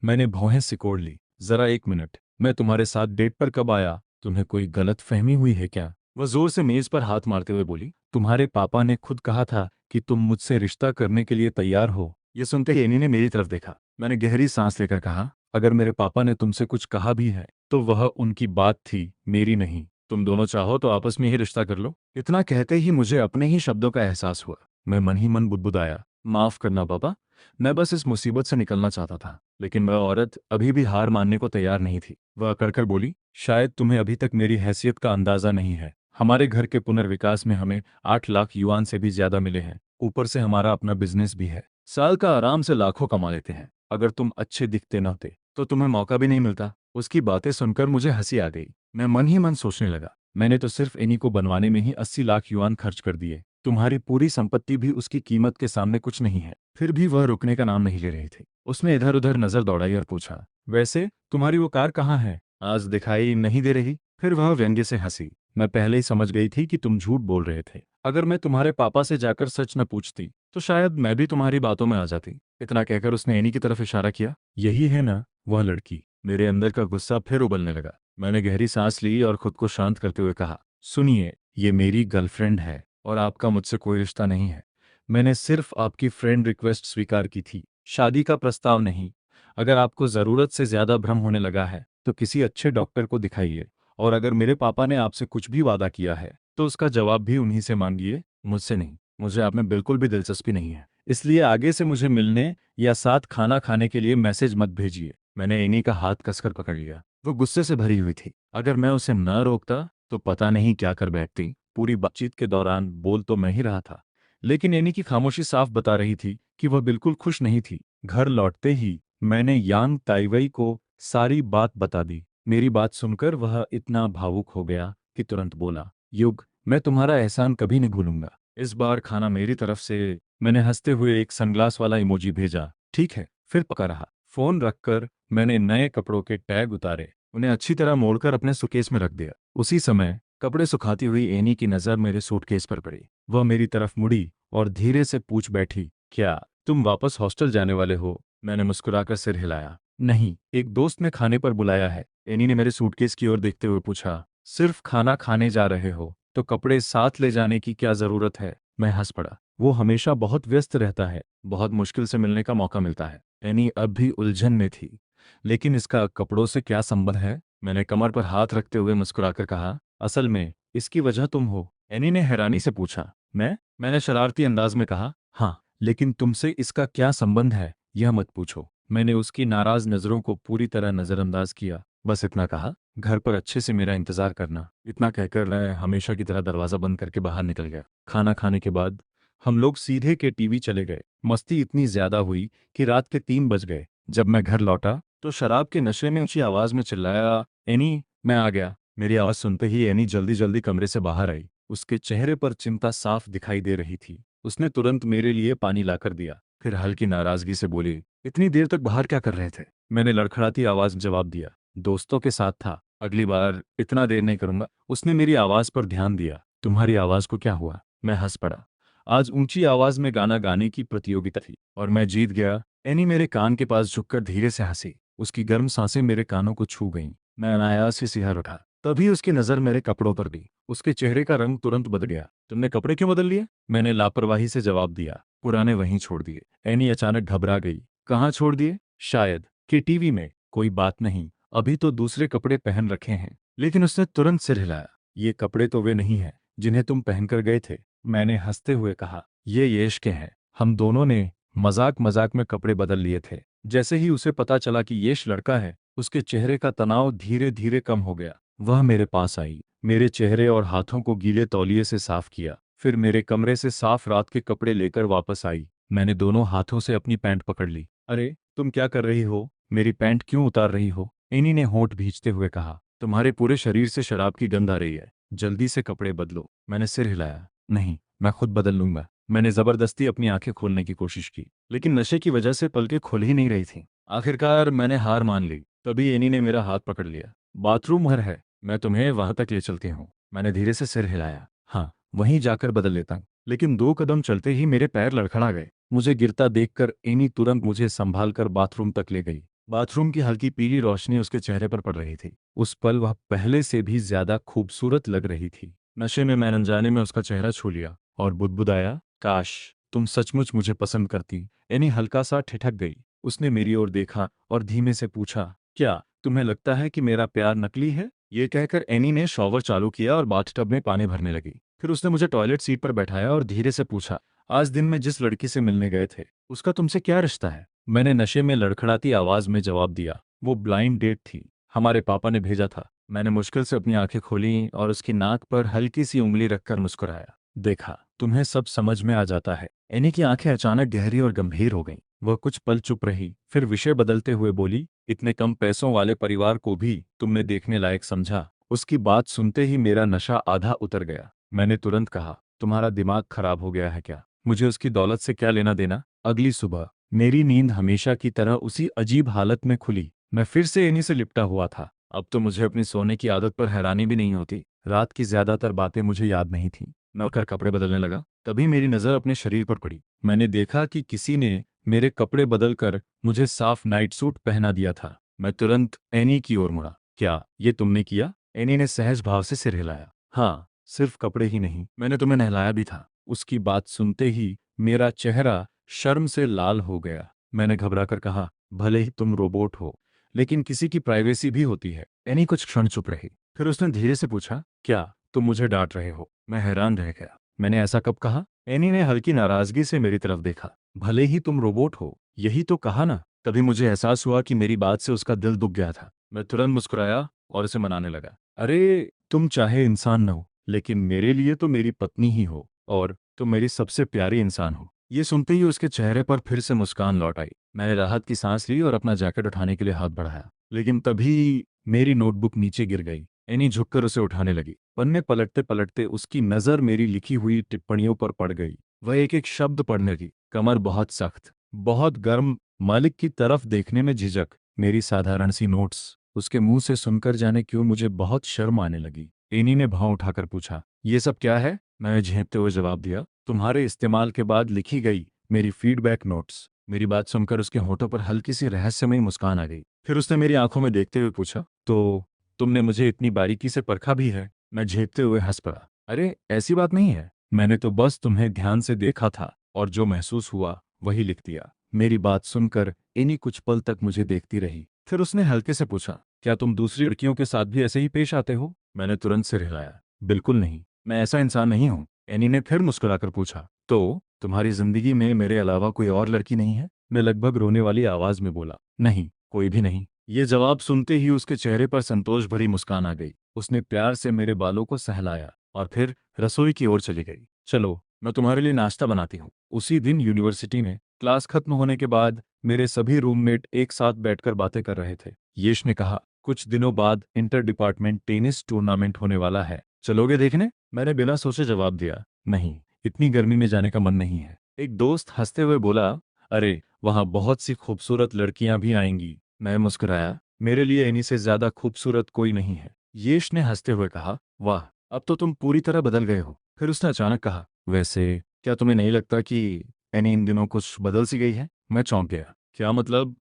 मैंने भौहें सिकोड़ ली। जरा एक मिनट, मैं तुम्हारे साथ डेट पर कब आया? तुम्हें कोई गलत फहमी हुई है क्या? वह जोर से मेज पर हाथ मारते हुए बोली, तुम्हारे पापा ने खुद कहा था कि तुम मुझसे रिश्ता करने के लिए तैयार हो। यह सुनते ही एनी ने मेरी तरफ देखा। मैंने गहरी सांस लेकर कहा, अगर मेरे पापा ने तुमसे कुछ कहा भी है तो वह उनकी बात थी, मेरी नहीं। तुम दोनों चाहो तो आपस में ही रिश्ता कर लो। इतना कहते ही मुझे अपने ही शब्दों का एहसास हुआ। मैं मन ही मन बुदबुदाया, माफ करना पापा, मैं बस इस मुसीबत से निकलना चाहता था। लेकिन वह औरत अभी भी हार मानने को तैयार नहीं थी। वह अकड़कर बोली, शायद तुम्हें अभी तक मेरी हैसियत का अंदाजा नहीं है। हमारे घर के पुनर्विकास में हमें 8 लाख युआन से भी ज्यादा मिले हैं। ऊपर से हमारा अपना बिजनेस भी है। साल का आराम से लाखों कमा लेते हैं। अगर तुम अच्छे दिखते न होते तो तुम्हें मौका भी नहीं मिलता। उसकी बातें सुनकर मुझे हंसी आ गई। मैं मन ही मन सोचने लगा, मैंने तो सिर्फ इन्हीं को बनवाने में ही 80 लाख युआन खर्च कर दिए। तुम्हारी पूरी संपत्ति भी उसकी कीमत के सामने कुछ नहीं है। फिर भी वह रुकने का नाम नहीं ले रही थी। उसने इधर उधर नजर दौड़ाई और पूछा, वैसे तुम्हारी वो कार कहाँ है? आज दिखाई नहीं दे रही। फिर वह व्यंग्य से हंसी। मैं पहले ही समझ गई थी कि तुम झूठ बोल रहे थे। अगर मैं तुम्हारे पापा से जाकर सच न पूछती तो शायद मैं भी तुम्हारी बातों में आ जाती। इतना कहकर उसने एनी की तरफ इशारा किया। यही है ना वह लड़की? मेरे अंदर का गुस्सा फिर उबलने लगा। मैंने गहरी सांस ली और खुद को शांत करते हुए कहा, सुनिए, ये मेरी गर्लफ्रेंड है और आपका मुझसे कोई रिश्ता नहीं है। मैंने सिर्फ आपकी फ्रेंड रिक्वेस्ट स्वीकार की थी, शादी का प्रस्ताव नहीं। अगर आपको ज़रूरत से ज़्यादा भ्रम होने लगा है तो किसी अच्छे डॉक्टर को दिखाइए। और अगर मेरे पापा ने आपसे कुछ भी वादा किया है तो उसका जवाब भी उन्हीं से मांगिए, मुझसे नहीं। मुझे आप में बिल्कुल भी दिलचस्पी नहीं है, इसलिए आगे से मुझे मिलने या साथ खाना खाने के लिए मैसेज मत भेजिए। मैंने एनी का हाथ कसकर पकड़ लिया। वो गुस्से से भरी हुई थी। अगर मैं उसे न रोकता तो पता नहीं क्या कर बैठती। पूरी बातचीत के दौरान बोल तो मैं ही रहा था, लेकिन एनी की खामोशी साफ बता रही थी कि वह बिल्कुल खुश नहीं थी। घर लौटते ही मैंने यांग ताइवई को सारी बात बता दी। मेरी बात सुनकर वह इतना भावुक हो गया कि तुरंत बोला, युग, मैं तुम्हारा एहसान कभी नहीं भूलूंगा। इस बार खाना मेरी तरफ से। मैंने हंसते हुए एक सनग्लास वाला इमोजी भेजा। ठीक है, फिर पका रहा। फोन रखकर मैंने नए कपड़ों के टैग उतारे, उन्हें अच्छी तरह मोड़कर अपने सुकेस में रख दिया। उसी समय कपड़े सुखाती हुई एनी की नज़र मेरे सूटकेस पर पड़ी। वह मेरी तरफ मुड़ी और धीरे से पूछ बैठी, क्या तुम वापस हॉस्टल जाने वाले हो? मैंने मुस्कुराकर सिर हिलाया, नहीं, एक दोस्त ने खाने पर बुलाया है। एनी ने मेरे सूटकेस की ओर देखते हुए पूछा, सिर्फ खाना खाने जा रहे हो तो कपड़े साथ ले जाने की क्या जरूरत है? मैं हंस पड़ा। वो हमेशा बहुत व्यस्त रहता है, बहुत मुश्किल से मिलने का मौका मिलता है। एनी अब भी उलझन में थी। लेकिन इसका कपड़ों से क्या संबंध है? मैंने कमर पर हाथ रखते हुए मुस्कुराकर कहा, असल में इसकी वजह तुम हो। एनी ने हैरानी से पूछा, मैंने शरारती अंदाज में कहा, हाँ, लेकिन तुमसे इसका क्या संबंध है यह मत पूछो। मैंने उसकी नाराज नजरों को पूरी तरह नजरअंदाज किया। बस इतना कहा, घर पर अच्छे से मेरा इंतजार करना। इतना कहकर मैं हमेशा की तरह दरवाजा बंद करके बाहर निकल गया। खाना खाने के बाद हम लोग सीधे के टीवी चले गए। मस्ती इतनी ज्यादा हुई कि रात के 3 बज गए। जब मैं घर लौटा तो शराब के नशे में ऊंची आवाज में चिल्लाया, एनी, मैं आ गया। मेरी आवाज सुनते ही एनी जल्दी जल्दी कमरे से बाहर आई। उसके चेहरे पर चिंता साफ दिखाई दे रही थी। उसने तुरंत मेरे लिए पानी लाकर दिया, फिर हल्की नाराजगी से बोली, इतनी देर तक बाहर क्या कर रहे थे? मैंने लड़खड़ाती आवाज में जवाब दिया, दोस्तों के साथ था, अगली बार इतना देर नहीं करूंगा। उसने मेरी आवाज पर ध्यान दिया, तुम्हारी आवाज को क्या हुआ? मैं हंस पड़ा। आज ऊंची आवाज में गाना गाने की प्रतियोगिता थी और मैं जीत गया। एनी मेरे कान के पास झुककर धीरे से हंसी। उसकी गर्म सांसें मेरे कानों को छू गईं। मैं अनायास से सिहर उठा। तभी उसकी नजर मेरे कपड़ों पर भी। उसके चेहरे का रंग तुरंत बदल गया। तुमने कपड़े क्यों बदल लिए? मैंने लापरवाही से जवाब दिया, पुराने वहीं छोड़ दिए। एनी अचानक घबरा गई। कहाँ छोड़ दिए? शायद कि टीवी में। कोई बात नहीं, अभी तो दूसरे कपड़े पहन रखे हैं। लेकिन उसने तुरंत सिर हिलाया। ये कपड़े तो वे नहीं हैं जिन्हें तुम पहनकर गए थे। मैंने हंसते हुए कहा, ये यश के हैं। हम दोनों ने मजाक मजाक में कपड़े बदल लिए थे। जैसे ही उसे पता चला कि यश लड़का है, उसके चेहरे का तनाव धीरे धीरे कम हो गया। वह मेरे पास आई, मेरे चेहरे और हाथों को गीले तौलिए से साफ किया, फिर मेरे कमरे से साफ रात के कपड़े लेकर वापस आई। मैंने दोनों हाथों से अपनी पैंट पकड़ ली। अरे, तुम क्या कर रही हो? मेरी पैंट क्यों उतार रही हो? इन्हीं ने होंठ भींचते हुए कहा, तुम्हारे पूरे शरीर से शराब की गंध आ रही है, जल्दी से कपड़े बदलो। मैंने सिर हिलाया, नहीं, मैं खुद बदल लूंगा। मैंने जबरदस्ती अपनी आंखें खोलने की कोशिश की, लेकिन नशे की वजह से पलकें खुल ही नहीं रही थीं। आखिरकार मैंने हार मान ली। तभी एनी ने मेरा हाथ पकड़ लिया। बाथरूम घर है, मैं तुम्हें वहां तक ले चलती हूँ। मैंने धीरे से सिर हिलाया। हाँ, वहीं जाकर बदल लेता हूँ। लेकिन 2 कदम चलते ही मेरे पैर लड़खड़ा गए। मुझे गिरता देखकर एनी तुरंत मुझे संभाल कर बाथरूम तक ले गई। बाथरूम की हल्की पीली रोशनी उसके चेहरे पर पड़ रही थी। उस पल वह पहले से भी ज्यादा खूबसूरत लग रही थी। नशे में मैं अनजाने में उसका चेहरा छू लिया और बुदबुदाया, काश तुम सचमुच मुझे पसंद करती। एनी हल्का सा ठिठक गई। उसने मेरी ओर देखा और धीमे से पूछा, क्या तुम्हें लगता है कि मेरा प्यार नकली है? ये कहकर एनी ने शॉवर चालू किया और बाथटब में पानी भरने लगी। फिर उसने मुझे टॉयलेट सीट पर बैठाया और धीरे से पूछा, आज दिन में जिस लड़की से मिलने गए थे उसका तुमसे क्या रिश्ता है? मैंने नशे में लड़खड़ाती आवाज में जवाब दिया, वो ब्लाइंड डेट थी, हमारे पापा ने भेजा था। मैंने मुश्किल से अपनी आंखें खोली और उसकी नाक पर हल्की सी उंगली रखकर मुस्कुराया। देखा, तुम्हें सब समझ में आ जाता है। एनी की आंखें अचानक गहरी और गंभीर हो गईं। वह कुछ पल चुप रही, फिर विषय बदलते हुए बोली, इतने कम पैसों वाले परिवार को भी तुमने देखने लायक समझा? उसकी बात सुनते ही मेरा नशा आधा उतर गया। मैंने तुरंत कहा, तुम्हारा दिमाग खराब हो गया है क्या? मुझे उसकी दौलत से क्या लेना देना? अगली सुबह मेरी नींद हमेशा की तरह उसी अजीब हालत में खुली। मैं फिर से एनी से लिपटा हुआ था। अब तो मुझे अपनी सोने की आदत पर हैरानी भी नहीं होती। रात की ज्यादातर बातें मुझे याद नहीं थीं। मैं उठकर कपड़े बदलने लगा, तभी मेरी नज़र अपने शरीर पर पड़ी। मैंने देखा कि किसी ने मेरे कपड़े बदलकर मुझे साफ नाइट सूट पहना दिया था। मैं तुरंत एनी की ओर मुड़ा। क्या ये तुमने किया? एनी ने सहज भाव से सिर हिलाया। हाँ, सिर्फ कपड़े ही नहीं, मैंने तुम्हें नहलाया भी था। उसकी बात सुनते ही मेरा चेहरा शर्म से लाल हो गया। मैंने घबराकर कहा, भले ही तुम रोबोट हो, लेकिन किसी की प्राइवेसी भी होती है। एनी कुछ क्षण चुप रही, फिर उसने धीरे से पूछा, क्या तुम मुझे डांट रहे हो? मैं हैरान रह गया। मैंने ऐसा कब कहा? एनी ने हल्की नाराजगी से मेरी तरफ देखा। भले ही तुम रोबोट हो, यही तो कहा ना। तभी मुझे एहसास हुआ कि मेरी बात से उसका दिल दुख गया था। मैं तुरंत मुस्कुराया और उसे मनाने लगा। अरे, तुम चाहे इंसान न हो, लेकिन मेरे लिए तो मेरी पत्नी ही हो, और तुम मेरी सबसे प्यारी इंसान हो। ये सुनते ही उसके चेहरे पर फिर से मुस्कान लौट आई। मैंने राहत की सांस ली और अपना जैकेट उठाने के लिए हाथ बढ़ाया, लेकिन तभी मेरी नोटबुक नीचे गिर गई। एनी झुककर उसे उठाने लगी। पन्ने पलटते पलटते उसकी नज़र मेरी लिखी हुई टिप्पणियों पर पड़ गई। वह एक एक शब्द पढ़ने लगी। कमर बहुत सख्त, बहुत गर्म, मालिक की तरफ देखने में झिझक। मेरी साधारण सी नोट्स उसके मुंह से सुनकर जाने क्यों मुझे बहुत शर्म आने लगी। एनी ने भाव उठाकर पूछा, ये सब क्या है? मैंने झेंपते हुए जवाब दिया, तुम्हारे इस्तेमाल के बाद लिखी गई मेरी फीडबैक नोट्स। मेरी बात सुनकर उसके होठों पर हल्की सी रहस्यमयी मुस्कान आ गई। फिर उसने मेरी आंखों में देखते हुए पूछा, तो तुमने मुझे इतनी बारीकी से परखा भी है? मैं झेपते हुए हंस पड़ा। अरे, ऐसी बात नहीं है, मैंने तो बस तुम्हें ध्यान से देखा था और जो महसूस हुआ वही लिख दिया। मेरी बात सुनकर एनी कुछ पल तक मुझे देखती रही। फिर उसने हल्के से पूछा, क्या तुम दूसरी लड़कियों के साथ भी ऐसे ही पेश आते हो? मैंने तुरंत सिर हिलाया, बिल्कुल नहीं, मैं ऐसा इंसान नहीं हूँ। एनी ने फिर मुस्कुराकर पूछा, तो तुम्हारी जिंदगी में मेरे अलावा कोई और लड़की नहीं है? मैं लगभग रोने वाली आवाज में बोला, नहीं, कोई भी नहीं। ये जवाब सुनते ही उसके चेहरे पर संतोष भरी मुस्कान आ गई। उसने प्यार से मेरे बालों को सहलाया और फिर रसोई की ओर चली गई। चलो, मैं तुम्हारे लिए नाश्ता बनाती हूँ। उसी दिन यूनिवर्सिटी में क्लास खत्म होने के बाद मेरे सभी रूममेट एक साथ बैठकर बातें कर रहे थे। यश ने कहा, कुछ दिनों बाद इंटर डिपार्टमेंट टेनिस टूर्नामेंट होने वाला है, चलोगे देखने? मैंने बिना सोचे जवाब दिया, नहीं, इतनी गर्मी में जाने का मन नहीं है। एक दोस्त हंसते हुए बोला, अरे, वहाँ बहुत सी खूबसूरत लड़कियां भी आएंगी। मैं मुस्कुराया, मेरे लिए इन्हीं से ज्यादा खूबसूरत कोई नहीं है। यश ने हंसते हुए कहा, वाह, अब तो तुम पूरी तरह बदल गए हो। फिर उसने अचानक कहा, वैसे क्या तुम्हें नहीं लगता कि एनी इन दिनों कुछ बदल सी गई है? मैं चौंक गया, क्या मतलब?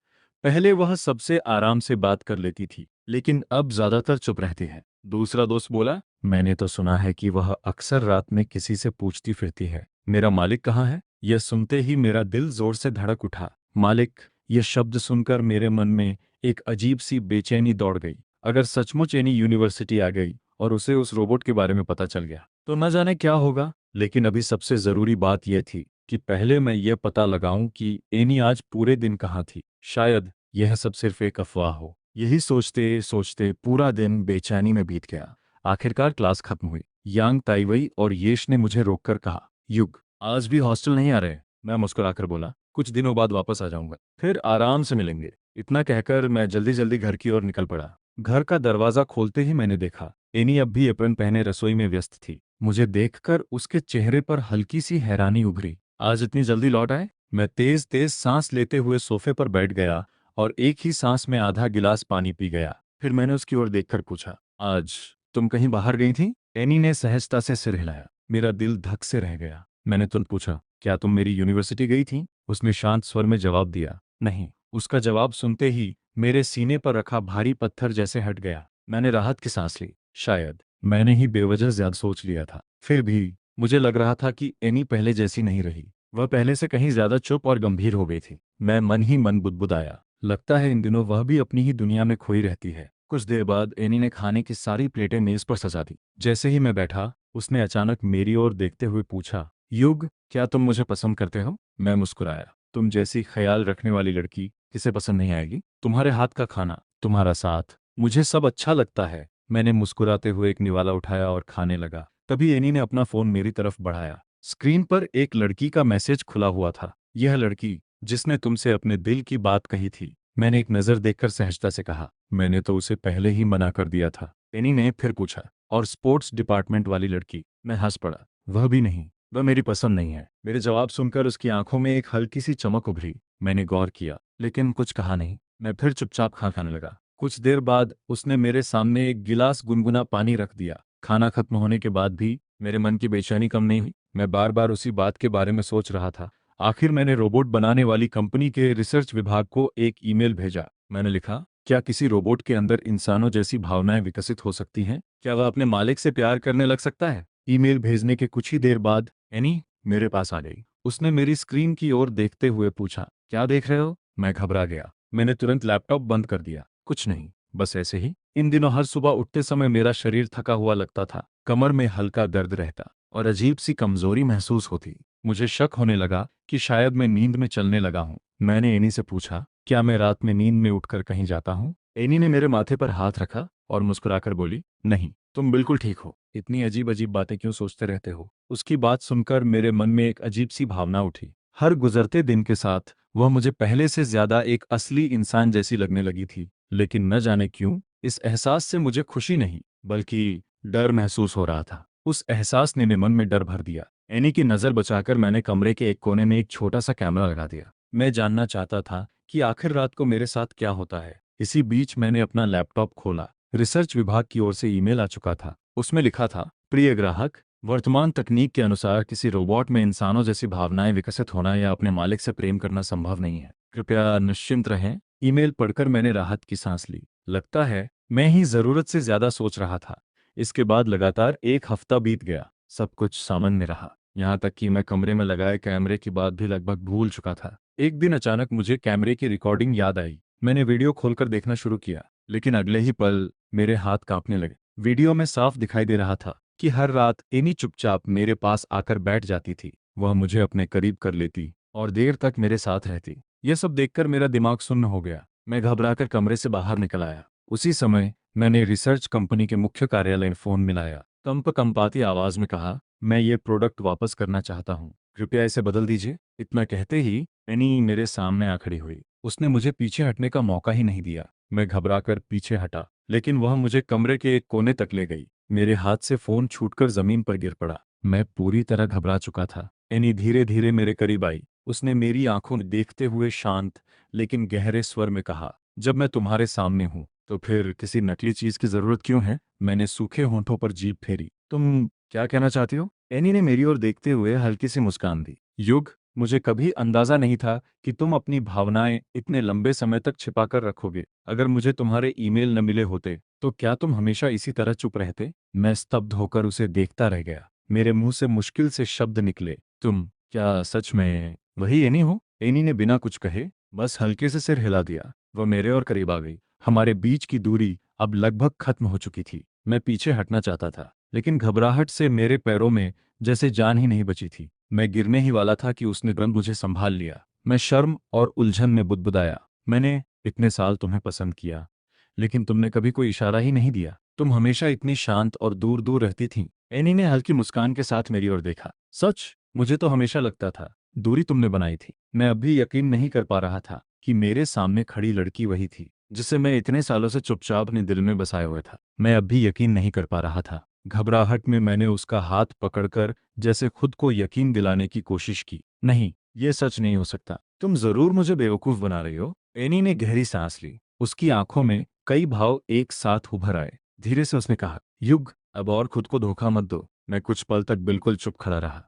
पहले वह सबसे आराम से बात कर लेती थी, लेकिन अब ज्यादातर चुप रहती है। दूसरा दोस्त बोला, मैंने तो सुना है कि वह अक्सर रात में किसी से पूछती फिरती है, मेरा मालिक कहाँ है? यह सुनते ही मेरा दिल जोर से धड़क उठा। मालिक, यह शब्द सुनकर मेरे मन में एक अजीब सी बेचैनी दौड़ गई। अगर सचमुच एनी यूनिवर्सिटी आ गई और उसे उस रोबोट के बारे में पता चल गया तो न जाने क्या होगा। लेकिन अभी सबसे जरूरी बात यह थी कि पहले मैं यह पता लगाऊं कि एनी आज पूरे दिन कहाँ थी। शायद यह सब सिर्फ एक अफवाह हो। यही सोचते सोचते पूरा दिन बेचैनी में बीत गया। आखिरकार क्लास खत्म हुई। यांग ताइवई और यश ने मुझे रोककर कहा, युग, आज भी हॉस्टल नहीं आ रहे? मैं मुस्कुराकर बोला, कुछ दिनों बाद वापस आ जाऊंगा, फिर आराम से मिलेंगे। इतना कहकर मैं जल्दी जल्दी घर की ओर निकल पड़ा। घर का दरवाजा खोलते ही मैंने देखा एनी अब भी एप्रन पहने रसोई में व्यस्त थी। मुझे देखकर उसके चेहरे पर हल्की सी हैरानी उभरी। आज इतनी जल्दी लौट आए? मैं तेज तेज सांस लेते हुए सोफे पर बैठ गया और एक ही सांस में आधा गिलास पानी पी गया। फिर मैंने उसकी ओर देखकर पूछा, आज तुम कहीं बाहर गई थी? एनी ने सहजता से सिर हिलाया। मेरा दिल धक से रह गया। मैंने तुरंत पूछा, क्या तुम मेरी यूनिवर्सिटी गई थी? उसने शांत स्वर में जवाब दिया, नहीं। उसका जवाब सुनते ही मेरे सीने पर रखा भारी पत्थर जैसे हट गया। मैंने राहत की सांस ली। शायद मैंने ही बेवजह ज्यादा सोच लिया था। फिर भी मुझे लग रहा था कि एनी पहले जैसी नहीं रही। वह पहले से कहीं ज्यादा चुप और गंभीर हो गई थी। मैं मन ही मन बुदबुदाया, लगता है इन दिनों वह भी अपनी ही दुनिया में खोई रहती है। कुछ देर बाद एनी ने खाने की सारी प्लेटें मेज पर सजा दी। जैसे ही मैं बैठा, उसने अचानक मेरी ओर देखते हुए पूछा, युग, क्या तुम मुझे पसंद करते हो? मैं मुस्कुराया। तुम जैसी ख्याल रखने वाली लड़की किसे पसंद नहीं आएगी? तुम्हारे हाथ का खाना, तुम्हारा साथ, मुझे सब अच्छा लगता है। मैंने मुस्कुराते हुए एक निवाला उठाया और खाने लगा। तभी एनी ने अपना फोन मेरी तरफ बढ़ाया। स्क्रीन पर एक लड़की का मैसेज खुला हुआ था। यह लड़की जिसने तुमसे अपने दिल की बात कही थी। मैंने एक नज़र देखकर सहजता से कहा, मैंने तो उसे पहले ही मना कर दिया था। एनी ने फिर पूछा, और स्पोर्ट्स डिपार्टमेंट वाली लड़की? मैं हंस पड़ा। वह भी नहीं, वह मेरी पसंद नहीं है। मेरे जवाब सुनकर उसकी आंखों में एक हल्की सी चमक उभरी। मैंने गौर किया, लेकिन कुछ कहा नहीं। मैं फिर चुपचाप खाने लगा। कुछ देर बाद उसने मेरे सामने एक गिलास गुनगुना पानी रख दिया। खाना खत्म होने के बाद भी मेरे मन की बेचैनी कम नहीं हुई। मैं बार बार उसी बात के बारे में सोच रहा था। आखिर मैंने रोबोट बनाने वाली कंपनी के रिसर्च विभाग को एक ईमेल भेजा। मैंने लिखा, क्या किसी रोबोट के अंदर इंसानों जैसी भावनाएं विकसित हो सकती हैं? क्या वह अपने मालिक से प्यार करने लग सकता है? ईमेल भेजने के कुछ ही देर बाद एनी मेरे पास आ गई। उसने मेरी स्क्रीन की ओर देखते हुए पूछा, क्या देख रहे हो? मैं घबरा गया। मैंने तुरंत लैपटॉप बंद कर दिया। कुछ नहीं, बस ऐसे ही। इन दिनों हर सुबह उठते समय मेरा शरीर थका हुआ लगता था। कमर में हल्का दर्द रहता और अजीब सी कमजोरी महसूस होती। मुझे शक होने लगा कि शायद मैं नींद में चलने लगा हूँ। मैंने एनी से पूछा, क्या मैं रात में नींद में उठकर कहीं जाता हूँ? एनी ने मेरे माथे पर हाथ रखा और मुस्कुराकर बोली, नहीं, तुम बिल्कुल ठीक हो। इतनी अजीब अजीब बातें क्यों सोचते रहते हो? उसकी बात सुनकर मेरे मन में एक अजीब सी भावना उठी। हर गुजरते दिन के साथ वह मुझे पहले से ज्यादा एक असली इंसान जैसी लगने लगी थी। लेकिन न जाने क्यों इस एहसास से मुझे खुशी नहीं, बल्कि डर महसूस हो रहा था। उस एहसास ने मेरे मन में डर भर दिया। एनी की नज़र बचाकर मैंने कमरे के एक कोने में एक छोटा सा कैमरा लगा दिया। मैं जानना चाहता था कि आखिर रात को मेरे साथ क्या होता है। इसी बीच मैंने अपना लैपटॉप खोला। रिसर्च विभाग की ओर से ईमेल आ चुका था। उसमें लिखा था, प्रिय ग्राहक, वर्तमान तकनीक के अनुसार किसी रोबोट में इंसानों जैसी भावनाएं विकसित होना या अपने मालिक से प्रेम करना संभव नहीं है। कृपया निश्चिंत रहें। ईमेल पढ़कर मैंने राहत की सांस ली। लगता है मैं ही जरूरत से ज्यादा सोच रहा था। इसके बाद लगातार एक हफ्ता बीत गया। सब कुछ सामान्य रहा, यहाँ तक कि मैं कमरे में लगाए कैमरे की बात भी लगभग भूल चुका था। एक दिन अचानक मुझे कैमरे की रिकॉर्डिंग याद आई। मैंने वीडियो खोलकर देखना शुरू किया, लेकिन अगले ही पल मेरे हाथ कांपने लगे। वीडियो में साफ दिखाई दे रहा था कि हर रात एनी चुपचाप मेरे पास आकर बैठ जाती थी। वह मुझे अपने करीब कर लेती और देर तक मेरे साथ रहती। यह सब देखकर मेरा दिमाग सुन्न हो गया। मैं घबराकर कमरे से बाहर निकल आया। उसी समय मैंने रिसर्च कंपनी के मुख्य कार्यालय में फोन मिलाया। कंपाती आवाज में कहा, मैं ये प्रोडक्ट वापस करना चाहता हूँ, कृपया इसे बदल दीजिए। इतना कहते ही एनी मेरे सामने आ खड़ी हुई। उसने मुझे पीछे हटने का मौका ही नहीं दिया। मैं घबराकर पीछे हटा, लेकिन वह मुझे कमरे के एक कोने तक ले गई। मेरे हाथ से फोन छूटकर जमीन पर गिर पड़ा। मैं पूरी तरह घबरा चुका था। एनी धीरे धीरे मेरे करीब आई। उसने मेरी आंखों में देखते हुए शांत लेकिन गहरे स्वर में कहा, जब मैं तुम्हारे सामने हूँ तो फिर किसी नकली चीज की जरूरत क्यों है? मैंने सूखे होंठों पर जीभ फेरी। तुम क्या कहना चाहती हो? एनी ने मेरी ओर देखते हुए हल्की सी मुस्कान दी। युग, मुझे कभी अंदाजा नहीं था कि तुम अपनी भावनाएं इतने लंबे समय तक छिपाकर रखोगे। अगर मुझे तुम्हारे ईमेल न मिले होते तो क्या तुम हमेशा इसी तरह चुप रहते? मैं स्तब्ध होकर उसे देखता रह गया। मेरे मुंह से मुश्किल से शब्द निकले, तुम क्या सच में वही एनी हो? एनी ने बिना कुछ कहे बस हल्के से सिर हिला दिया। वह मेरे और करीब आ गई। हमारे बीच की दूरी अब लगभग खत्म हो चुकी थी। मैं पीछे हटना चाहता था, लेकिन घबराहट से मेरे पैरों में जैसे जान ही नहीं बची थी। मैं गिरने ही वाला था कि उसने तुरंत मुझे संभाल लिया। मैं शर्म और उलझन में बुदबुदाया, मैंने इतने साल तुम्हें पसंद किया, लेकिन तुमने कभी कोई इशारा ही नहीं दिया। तुम हमेशा इतनी शांत और दूर दूर रहती थी। एनी ने हल्की मुस्कान के साथ मेरी ओर देखा। सच, मुझे तो हमेशा लगता था दूरी तुमने बनाई थी। मैं अब भी यकीन नहीं कर पा रहा था कि मेरे सामने खड़ी लड़की वही थी। जिसे मैं इतने सालों से चुपचाप अपने दिल में बसाए हुए था। मैं अब भी यकीन नहीं कर पा रहा था। घबराहट में मैंने उसका हाथ पकड़कर जैसे खुद को यकीन दिलाने की कोशिश की। नहीं, ये सच नहीं हो सकता। तुम जरूर मुझे बेवकूफ बना रही हो। एनी ने गहरी सांस ली। उसकी आंखों में कई भाव एक साथ उभर आए। धीरे से उसने कहा, युग, अब और खुद को धोखा मत दो। मैं कुछ पल तक बिल्कुल चुप खड़ा रहा।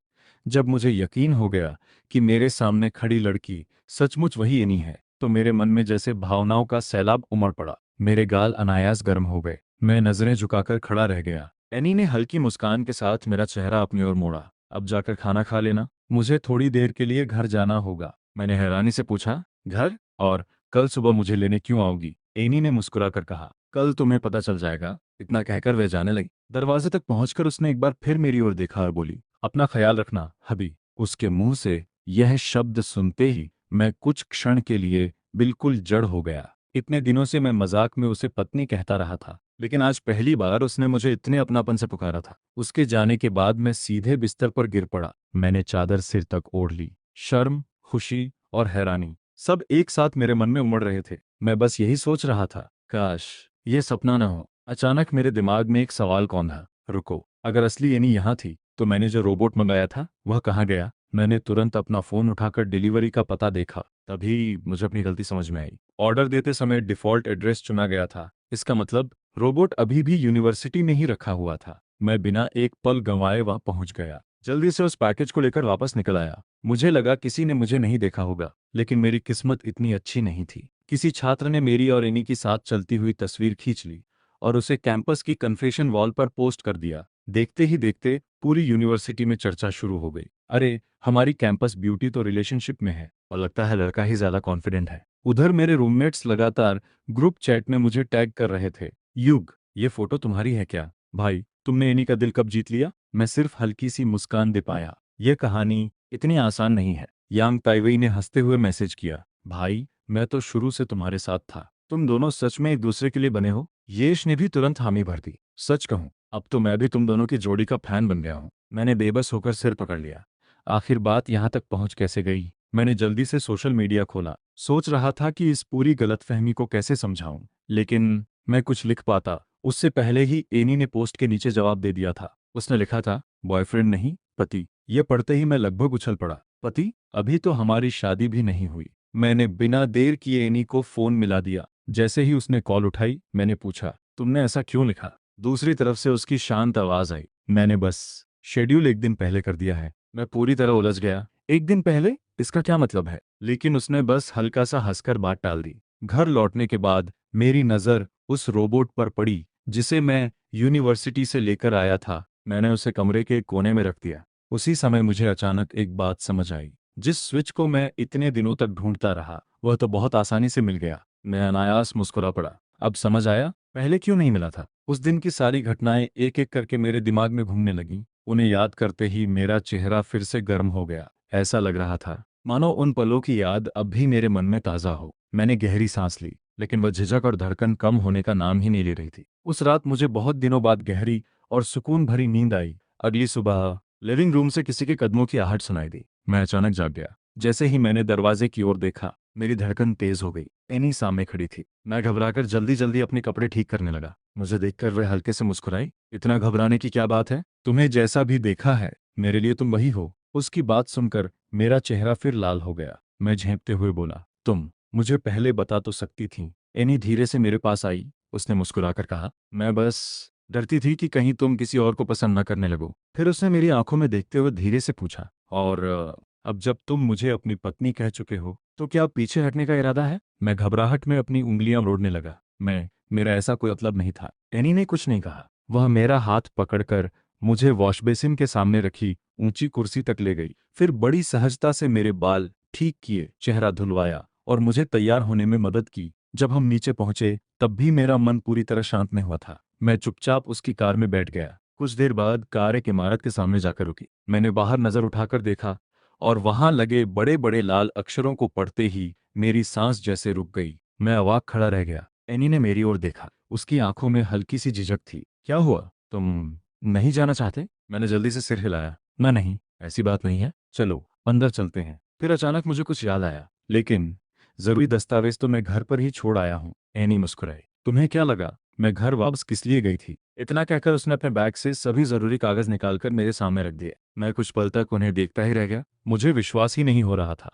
जब मुझे यकीन हो गया कि मेरे सामने खड़ी लड़की सचमुच वही एनी है, तो मेरे मन में जैसे भावनाओं का सैलाब उमड़ पड़ा। मेरे गाल अनायास गर्म हो गए। मैं नजरें झुकाकर खड़ा रह गया। एनी ने हल्की मुस्कान के साथ मेरा चेहरा अपनी ओर मोड़ा। अब जाकर खाना खा लेना, मुझे थोड़ी देर के लिए घर जाना होगा। मैंने हैरानी से पूछा, घर? और कल सुबह मुझे लेने क्यों आओगी? एनी ने मुस्कुराकर कहा, कल तुम्हें पता चल जाएगा। इतना कहकर वह जाने लगी। दरवाजे तक पहुंचकर उसने एक बार फिर मेरी ओर देखा और बोली, अपना ख्याल रखना हबी। उसके मुंह से यह शब्द सुनते ही मैं कुछ क्षण के लिए बिल्कुल जड़ हो गया। इतने दिनों से मैं मजाक में उसे पत्नी कहता रहा था, लेकिन आज पहली बार उसने मुझे इतने अपनापन से पुकारा था। उसके जाने के बाद मैं सीधे बिस्तर पर गिर पड़ा। मैंने चादर सिर तक ओढ़ ली। शर्म, खुशी और हैरानी सब एक साथ मेरे मन में उमड़ रहे थे। मैं बस यही सोच रहा था, काश ये सपना न हो। अचानक मेरे दिमाग में एक सवाल कौंधा, रुको, अगर असली एनी यहाँ थी तो मैंने जो रोबोट मंगाया था वह कहाँ गया? मैंने तुरंत अपना फोन उठाकर डिलीवरी का पता देखा। तभी मुझे अपनी गलती समझ में आई। ऑर्डर देते समय डिफॉल्ट एड्रेस चुना गया था। इसका मतलब रोबोट अभी भी यूनिवर्सिटी में ही रखा हुआ था। मैं बिना एक पल गंवाए वहां पहुंच गया। जल्दी से उस पैकेज को लेकर वापस निकल आया। मुझे लगा किसी ने मुझे नहीं देखा होगा, लेकिन मेरी किस्मत इतनी अच्छी नहीं थी। किसी छात्र ने मेरी और एनी की साथ चलती हुई तस्वीर खींच ली और उसे कैंपस की कन्फेशन वॉल पर पोस्ट कर दिया। देखते ही देखते पूरी यूनिवर्सिटी में चर्चा शुरू हो गई। अरे, हमारी कैंपस ब्यूटी तो रिलेशनशिप में है और लगता है लड़का ही ज्यादा कॉन्फिडेंट है। उधर मेरे रूममेट्स लगातार ग्रुप चैट में मुझे टैग कर रहे थे, युग, ये फोटो तुम्हारी है क्या? भाई, तुमने एनी का दिल कब जीत लिया? मैं सिर्फ हल्की सी मुस्कान दे पाया। यह कहानी इतनी आसान नहीं है। यांग ताइवेई ने हंसते हुए मैसेज किया, भाई, मैं तो शुरू से तुम्हारे साथ था। तुम दोनों सच में एक दूसरे के लिए बने हो? यश ने भी तुरंत हामी भर दी। सच कहूं, अब तो मैं भी तुम दोनों की जोड़ी का फैन बन गया हूं। मैंने बेबस होकर सिर पकड़ लिया। आखिर बात यहां तक पहुंच कैसे गई? मैंने जल्दी से सोशल मीडिया खोला। सोच रहा था कि इस पूरी गलतफहमी को कैसे समझाऊं, लेकिन मैं कुछ लिख पाता उससे पहले ही एनी ने पोस्ट के नीचे जवाब दे दिया था। उसने लिखा था, बॉयफ्रेंड नहीं, पति। यह पढ़ते ही मैं लगभग उछल पड़ा। पति? अभी तो हमारी शादी भी नहीं हुई। मैंने बिना देर किए एनी को फोन मिला दिया। जैसे ही उसने कॉल उठाई, मैंने पूछा, तुमने ऐसा क्यों लिखा? दूसरी तरफ से उसकी शांत आवाज आई, मैंने बस शेड्यूल एक दिन पहले कर दिया है। मैं पूरी तरह उलझ गया। एक दिन पहले? इसका क्या मतलब है? लेकिन उसने बस हल्का सा हंसकर बात टाल दी। घर लौटने के बाद मेरी नजर उस रोबोट पर पड़ी जिसे मैं यूनिवर्सिटी से लेकर आया था। मैंने उसे कमरे के एक कोने में रख दिया। उसी समय मुझे अचानक एक बात समझ आई। जिस स्विच को मैं इतने दिनों तक ढूंढता रहा, वह तो बहुत आसानी से मिल गया। मैं अनायास मुस्कुरा पड़ा। अब समझ आया पहले क्यों नहीं मिला था। उस दिन की सारी घटनाएं एक एक करके मेरे दिमाग में घूमने लगीं। उन्हें याद करते ही मेरा चेहरा फिर से गर्म हो गया। ऐसा लग रहा था मानो उन पलों की याद अब भी मेरे मन में ताज़ा हो। मैंने गहरी सांस ली, लेकिन वह झिझक और धड़कन कम होने का नाम ही नहीं ले रही थी। उस रात मुझे बहुत दिनों बाद गहरी और सुकून भरी नींद आई। अगली सुबह लिविंग रूम से किसी के कदमों की आहट सुनाई दी। मैं अचानक जाग गया। जैसे ही मैंने दरवाजे की ओर देखा, मेरी धड़कन तेज हो गई। एनी सामने खड़ी थी। मैं घबराकर जल्दी जल्दी अपने कपड़े ठीक करने लगा। मुझे देखकर वह हल्के से मुस्कुराई। इतना घबराने की क्या बात है? तुम्हें जैसा भी देखा है, मेरे लिए तुम वही हो। उसकी बात सुनकर मेरा चेहरा फिर लाल हो गया। मैं झेंपते हुए बोला, तुम मुझे पहले बता तो सकती थी। एनी धीरे से मेरे पास आई। उसने मुस्कुराकर कहा, मैं बस डरती थी कि कहीं तुम किसी और को पसंद न करने लगो। फिर उसने मेरी आंखों में देखते हुए धीरे से पूछा, और अब जब तुम मुझे अपनी पत्नी कह चुके हो, तो क्या अब पीछे हटने का इरादा है? मैं घबराहट में अपनी उंगलियां मरोड़ने लगा। मेरा ऐसा कोई मतलब नहीं था। एनी ने कुछ नहीं कहा। वह मेरा हाथ पकड़कर मुझे वॉश बेसिन के सामने रखी ऊंची कुर्सी तक ले गई। फिर बड़ी सहजता से मेरे बाल ठीक किए, चेहरा धुलवाया और मुझे तैयार होने में मदद की। जब हम नीचे पहुंचे, तब भी मेरा मन पूरी तरह शांत नहीं हुआ था। मैं चुपचाप उसकी कार में बैठ गया। कुछ देर बाद कार एक इमारत के सामने जाकर रुकी। मैंने बाहर नजर उठाकर देखा और वहां लगे बड़े बड़े लाल अक्षरों को पढ़ते ही मेरी सांस जैसे रुक गई। मैं अवाक खड़ा रह गया। एनी ने मेरी ओर देखा। उसकी आंखों में हल्की सी झिझक थी। क्या हुआ? तुम नहीं जाना चाहते? मैंने जल्दी से सिर हिलाया। मैं नहीं, ऐसी बात नहीं है। चलो अंदर चलते हैं। फिर अचानक मुझे कुछ याद आया, लेकिन जरूरी दस्तावेज तो मैं घर पर ही छोड़ आया हूँ। एनी मुस्कुराई। तुम्हें क्या लगा मैं घर वापस किस लिए गई थी? इतना कहकर उसने अपने बैग से सभी जरूरी कागज निकालकर मेरे सामने रख दिए। मैं कुछ पल तक उन्हें देखता ही रह गया। मुझे विश्वास ही नहीं हो रहा था।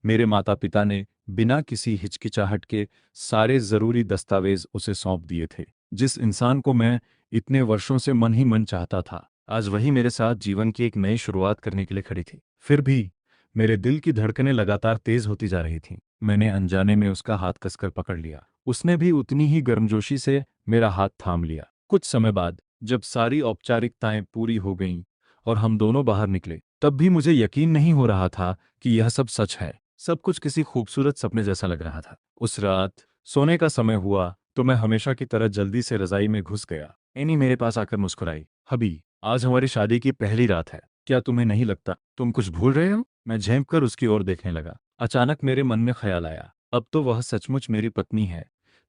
मेरे माता पिता ने बिना किसी हिचकिचाहट के सारे जरूरी दस्तावेज उसे सौंप दिए थे। जिस इंसान को मैं इतने वर्षों से मन ही मन चाहता था, आज वही मेरे साथ जीवन की एक नई शुरुआत करने के लिए खड़ी थी। फिर भी मेरे दिल की धड़कनें लगातार तेज होती जा रही थीं। मैंने अनजाने में उसका हाथ कसकर पकड़ लिया। उसने भी उतनी ही गर्मजोशी से मेरा हाथ थाम लिया। कुछ समय बाद जब सारी औपचारिकताएं पूरी हो गईं और हम दोनों बाहर निकले, तब भी मुझे यकीन नहीं हो रहा था कि यह सब सच है। सब कुछ किसी खूबसूरत सपने जैसा लग रहा था। उस रात सोने का समय हुआ तो मैं हमेशा की तरह जल्दी से रजाई में घुस गया। एनी मेरे पास आकर मुस्कुराई। हबी, आज हमारी शादी की पहली रात है। क्या तुम्हें नहीं लगता तुम कुछ भूल रहे हो? मैं झेंप कर उसकी ओर देखने लगा। अचानक मेरे मन में ख्याल आया, अब तो वह सचमुच मेरी पत्नी है।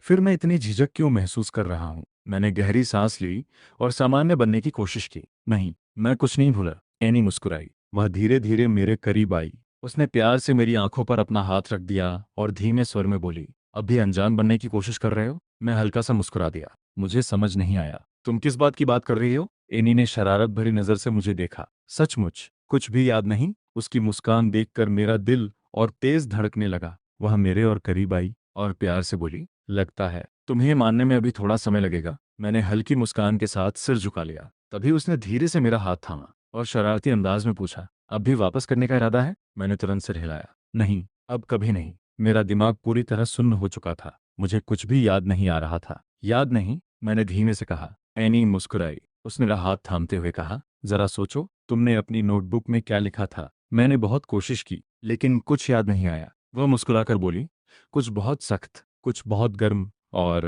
फिर मैं इतनी झिझक क्यों महसूस कर रहा हूँ? मैंने गहरी सांस ली और सामान्य बनने की कोशिश की। नहीं, मैं कुछ नहीं भूला। एनी मुस्कुराई। वह धीरे धीरे मेरे करीब आई। उसने प्यार से मेरी आंखों पर अपना हाथ रख दिया और धीमे स्वर में बोली, अब भी अनजान बनने की कोशिश कर रहे हो? मैं हल्का सा मुस्कुरा दिया। मुझे समझ नहीं आया, तुम किस बात की बात कर रही हो? एनी ने शरारत भरी नजर से मुझे देखा। सचमुच कुछ भी याद नहीं? उसकी मुस्कान देखकर मेरा दिल और तेज धड़कने लगा। वह मेरे और करीब आई और प्यार से बोली, लगता है तुम्हें मानने में अभी थोड़ा समय लगेगा। मैंने हल्की मुस्कान के साथ सिर झुका लिया। तभी उसने धीरे से मेरा हाथ थामा और शरारती अंदाज में पूछा, अब भी वापस करने का इरादा है? मैंने तुरंत सिर हिलाया। नहीं, अब कभी नहीं। मेरा दिमाग पूरी तरह सुन्न हो चुका था। मुझे कुछ भी याद नहीं आ रहा था। याद नहीं? मैंने धीमे से कहा। एनी मुस्कुराई। उसने मेरा हाथ थामते हुए कहा, जरा सोचो, तुमने अपनी नोटबुक में क्या लिखा था? मैंने बहुत कोशिश की, लेकिन कुछ याद नहीं आया। वह मुस्कुराकर बोली, कुछ बहुत सख्त, कुछ बहुत गर्म और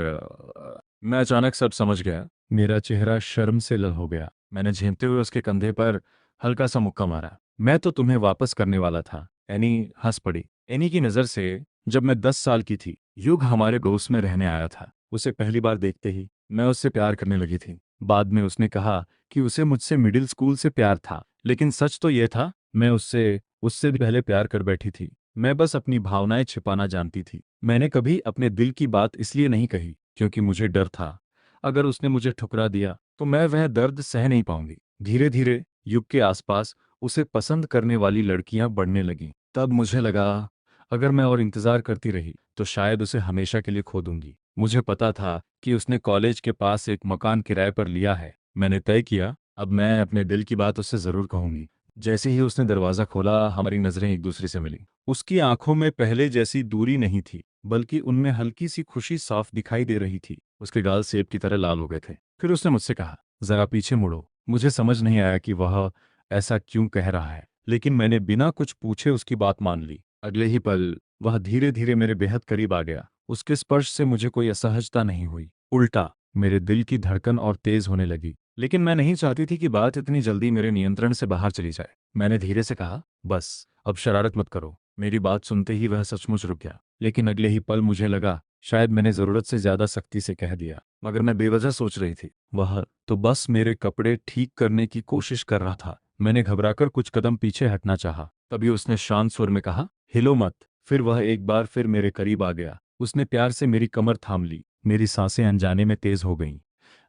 मैं अचानक सब समझ गया। मेरा चेहरा शर्म से लाल हो गया। मैंने झेमते हुए उसके कंधे पर हल्का सा मुक्का मारा। मैं तो तुम्हें वापस करने वाला था। एनी हंस पड़ी। एनी की नज़र से जब मैं 10 साल की थी, युग हमारे दोस्त में रहने आया था। उसे पहली बार देखते ही मैं उससे प्यार करने लगी थी। बाद में उसने कहा कि उसे मुझसे मिडिल स्कूल से प्यार था, लेकिन सच तो यह था मैं उससे उससे भी पहले प्यार कर बैठी थी। मैं बस अपनी भावनाएं छिपाना जानती थी। मैंने कभी अपने दिल की बात इसलिए नहीं कही क्योंकि मुझे डर था, अगर उसने मुझे ठुकरा दिया तो मैं वह दर्द सह नहीं पाऊंगी। धीरे धीरे युग के आसपास उसे पसंद करने वाली लड़कियां बढ़ने लगीं। तब मुझे लगा, अगर मैं और इंतजार करती रही तो शायद उसे हमेशा के लिए खो दूंगी। मुझे पता था कि उसने कॉलेज के पास एक मकान किराए पर लिया है। मैंने तय किया, अब मैं अपने दिल की बात उससे जरूर कहूंगी। जैसे ही उसने दरवाजा खोला, हमारी नजरें एक दूसरे से मिली। उसकी आंखों में पहले जैसी दूरी नहीं थी, बल्कि उनमें हल्की सी खुशी साफ दिखाई दे रही थी। उसके गाल सेब की तरह लाल हो गए थे। फिर उसने मुझसे कहा, जरा पीछे मुड़ो। मुझे समझ नहीं आया कि वह ऐसा क्यों कह रहा है, लेकिन मैंने बिना कुछ पूछे उसकी बात मान ली। अगले ही पल वह धीरे धीरे मेरे बेहद करीब आ गया। उसके स्पर्श से मुझे कोई असहजता नहीं हुई, उल्टा मेरे दिल की धड़कन और तेज होने लगी। लेकिन मैं नहीं चाहती थी कि बात इतनी जल्दी मेरे नियंत्रण से बाहर चली जाए। मैंने धीरे से कहा, बस अब शरारत मत करो। मेरी बात सुनते ही वह सचमुच रुक गया, लेकिन अगले ही पल मुझे लगा शायद मैंने जरूरत से ज्यादा सख्ती से कह दिया। मगर मैं बेवजह सोच रही थी, वह तो बस मेरे कपड़े ठीक करने की कोशिश कर रहा था। मैंने घबराकर कुछ कदम पीछे हटना चाहा। तभी उसने शांत स्वर में कहा, हिलो मत। फिर वह एक बार फिर मेरे करीब आ गया। उसने प्यार से मेरी कमर थाम ली। मेरी सांसें अनजाने में तेज हो गईं।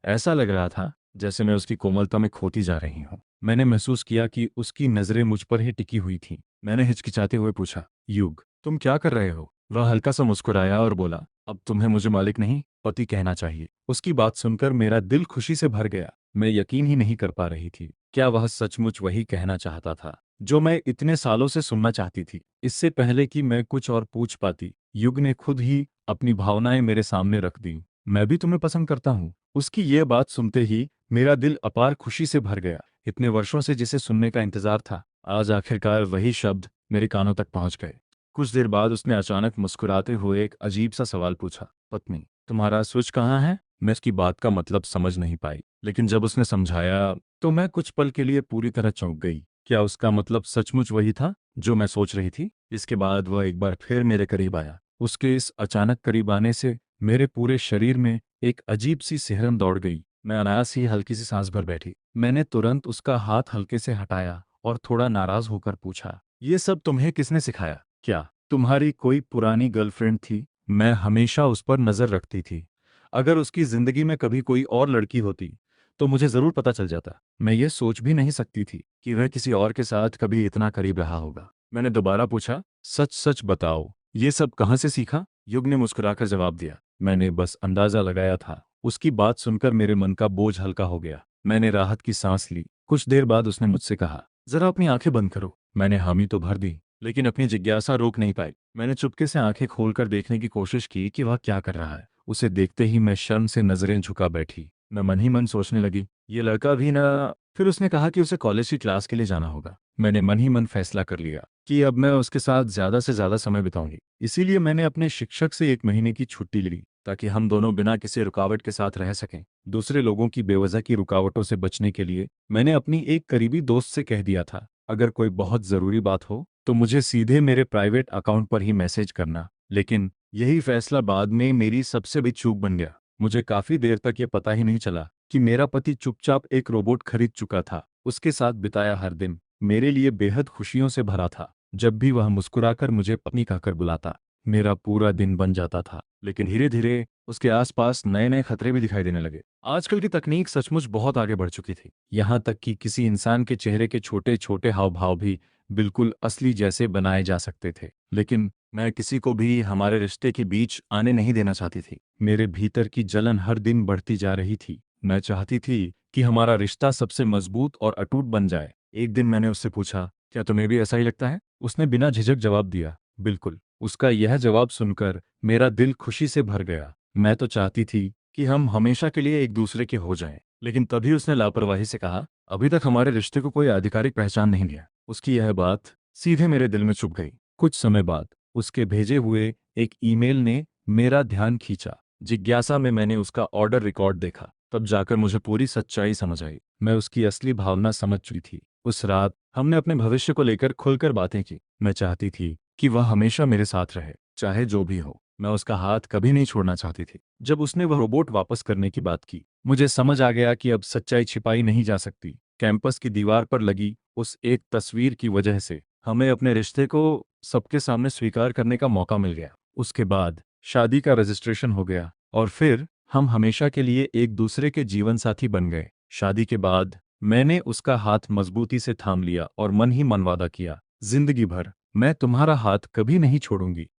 ऐसा लग रहा था जैसे मैं उसकी कोमलता में खोती जा रही हूँ। मैंने महसूस किया कि उसकी नजरें मुझ पर ही टिकी हुई थीं। मैंने हिचकिचाते हुए पूछा, युग, तुम क्या कर रहे हो? वह हल्का सा मुस्कुराया और बोला, अब तुम्हें मुझे मालिक नहीं, पति कहना चाहिए। उसकी बात सुनकर मेरा दिल खुशी से भर गया। मैं यकीन ही नहीं कर पा रही थी, क्या वह सचमुच वही कहना चाहता था जो मैं इतने सालों से सुनना चाहती थी? इससे पहले कि मैं कुछ और पूछ पाती, युग ने खुद ही अपनी भावनाएं मेरे सामने रख दी। मैं भी तुम्हें पसंद करता हूँ। उसकी ये बात सुनते ही मेरा दिल अपार खुशी से भर गया। इतने वर्षों से जिसे सुनने का इंतजार था, आज आखिरकार वही शब्द मेरे कानों तक पहुंच गए। कुछ देर बाद उसने अचानक मुस्कुराते हुए एक अजीब सा सवाल पूछा, पत्नी, तुम्हारा स्विच कहाँ है? मैं इसकी बात का मतलब समझ नहीं पाई, लेकिन जब उसने समझाया तो मैं कुछ पल के लिए पूरी तरह चौंक गई। क्या उसका मतलब सचमुच वही था जो मैं सोच रही थी? इसके बाद वह एक बार फिर मेरे करीब आया। उसके इस अचानक करीब आने से मेरे पूरे शरीर में एक अजीब सी सिहरन दौड़ गई। मैं अनायास ही हल्की सी सांस भर बैठी। मैंने तुरंत उसका हाथ हल्के से हटाया और थोड़ा नाराज होकर पूछा, ये सब तुम्हें किसने सिखाया? क्या तुम्हारी कोई पुरानी गर्लफ्रेंड थी मैं हमेशा उस पर नज़र रखती थी। अगर उसकी ज़िंदगी में कभी कोई और लड़की होती तो मुझे ज़रूर पता चल जाता। मैं ये सोच भी नहीं सकती थी कि वह किसी और के साथ कभी इतना करीब रहा होगा। मैंने दोबारा पूछा, सच सच बताओ, ये सब कहाँ से सीखा? युग ने मुस्कुराकर जवाब दिया, मैंने बस अंदाज़ा लगाया था। उसकी बात सुनकर मेरे मन का बोझ हल्का हो गया। मैंने राहत की सांस ली। कुछ देर बाद उसने मुझसे कहा, ज़रा अपनी आंखें बंद करो। मैंने हामी तो भर दी, लेकिन अपनी जिज्ञासा रोक नहीं पाई। मैंने चुपके से आंखें खोलकर देखने की कोशिश की कि वह क्या कर रहा है। उसे देखते ही मैं शर्म से नजरें झुका बैठी। मैं मन ही मन सोचने लगी, ये लड़का भी ना। फिर उसने कहा कि उसे कॉलेज की क्लास के लिए जाना होगा। मैंने मन ही मन फैसला कर लिया कि अब मैं उसके साथ ज्यादा से ज्यादा समय बिताऊंगी। इसीलिए मैंने अपने शिक्षक से 1 महीने की छुट्टी ली ताकि हम दोनों बिना किसी रुकावट के साथ रह सकें। दूसरे लोगों की बेवजह की रुकावटों से बचने के लिए मैंने अपनी एक करीबी दोस्त से कह दिया था, अगर कोई बहुत ज़रूरी बात हो तो मुझे सीधे मेरे प्राइवेट अकाउंट पर ही मैसेज करना। लेकिन यही फैसला बाद में मेरी सबसे बड़ी चूक बन गया। मुझे काफी देर तक ये पता ही नहीं चला कि मेरा पति चुपचाप एक रोबोट खरीद चुका था। उसके साथ बिताया हर दिन मेरे लिए बेहद खुशियों से भरा था। जब भी वह मुस्कुराकर मुझे पत्नी कहकर बुलाता, मेरा पूरा दिन बन जाता था। लेकिन धीरे धीरे उसके आसपास नए नए खतरे भी दिखाई देने लगे। आजकल की तकनीक सचमुच बहुत आगे बढ़ चुकी थी। यहाँ तक कि किसी इंसान के चेहरे के छोटे छोटे हाव भाव भी बिल्कुल असली जैसे बनाए जा सकते थे। लेकिन मैं किसी को भी हमारे रिश्ते के बीच आने नहीं देना चाहती थी। मेरे भीतर की जलन हर दिन बढ़ती जा रही थी। मैं चाहती थी कि हमारा रिश्ता सबसे मजबूत और अटूट बन जाए। एक दिन मैंने उससे पूछा, क्या तुम्हें भी ऐसा ही लगता है? उसने बिना झिझक जवाब दिया, बिल्कुल। उसका यह जवाब सुनकर मेरा दिल खुशी से भर गया। मैं तो चाहती थी कि हम हमेशा के लिए एक दूसरे के हो जाएं। लेकिन तभी उसने लापरवाही से कहा, अभी तक हमारे रिश्ते को कोई आधिकारिक पहचान नहीं दिया। उसकी यह बात सीधे मेरे दिल में चुभ गई। कुछ समय बाद उसके भेजे हुए एक ईमेल ने मेरा ध्यान खींचा। जिज्ञासा में मैंने उसका ऑर्डर रिकॉर्ड देखा। तब जाकर मुझे पूरी सच्चाई समझ आई। मैं उसकी असली भावना समझ चुकी थी। उस रात हमने अपने भविष्य को लेकर खुलकर बातें की। मैं चाहती थी कि वह हमेशा मेरे साथ रहे, चाहे जो भी हो। मैं उसका हाथ कभी नहीं छोड़ना चाहती थी। जब उसने वह रोबोट वापस करने की बात की, मुझे समझ आ गया कि अब सच्चाई छिपाई नहीं जा सकती। कैंपस की दीवार पर लगी उस एक तस्वीर की वजह से हमें अपने रिश्ते को सबके सामने स्वीकार करने का मौका मिल गया। उसके बाद शादी का रजिस्ट्रेशन हो गया और फिर हम हमेशा के लिए एक दूसरे के जीवन साथी बन गए। शादी के बाद मैंने उसका हाथ मजबूती से थाम लिया और मन ही मन वादा किया, जिंदगी भर मैं तुम्हारा हाथ कभी नहीं छोड़ूंगी।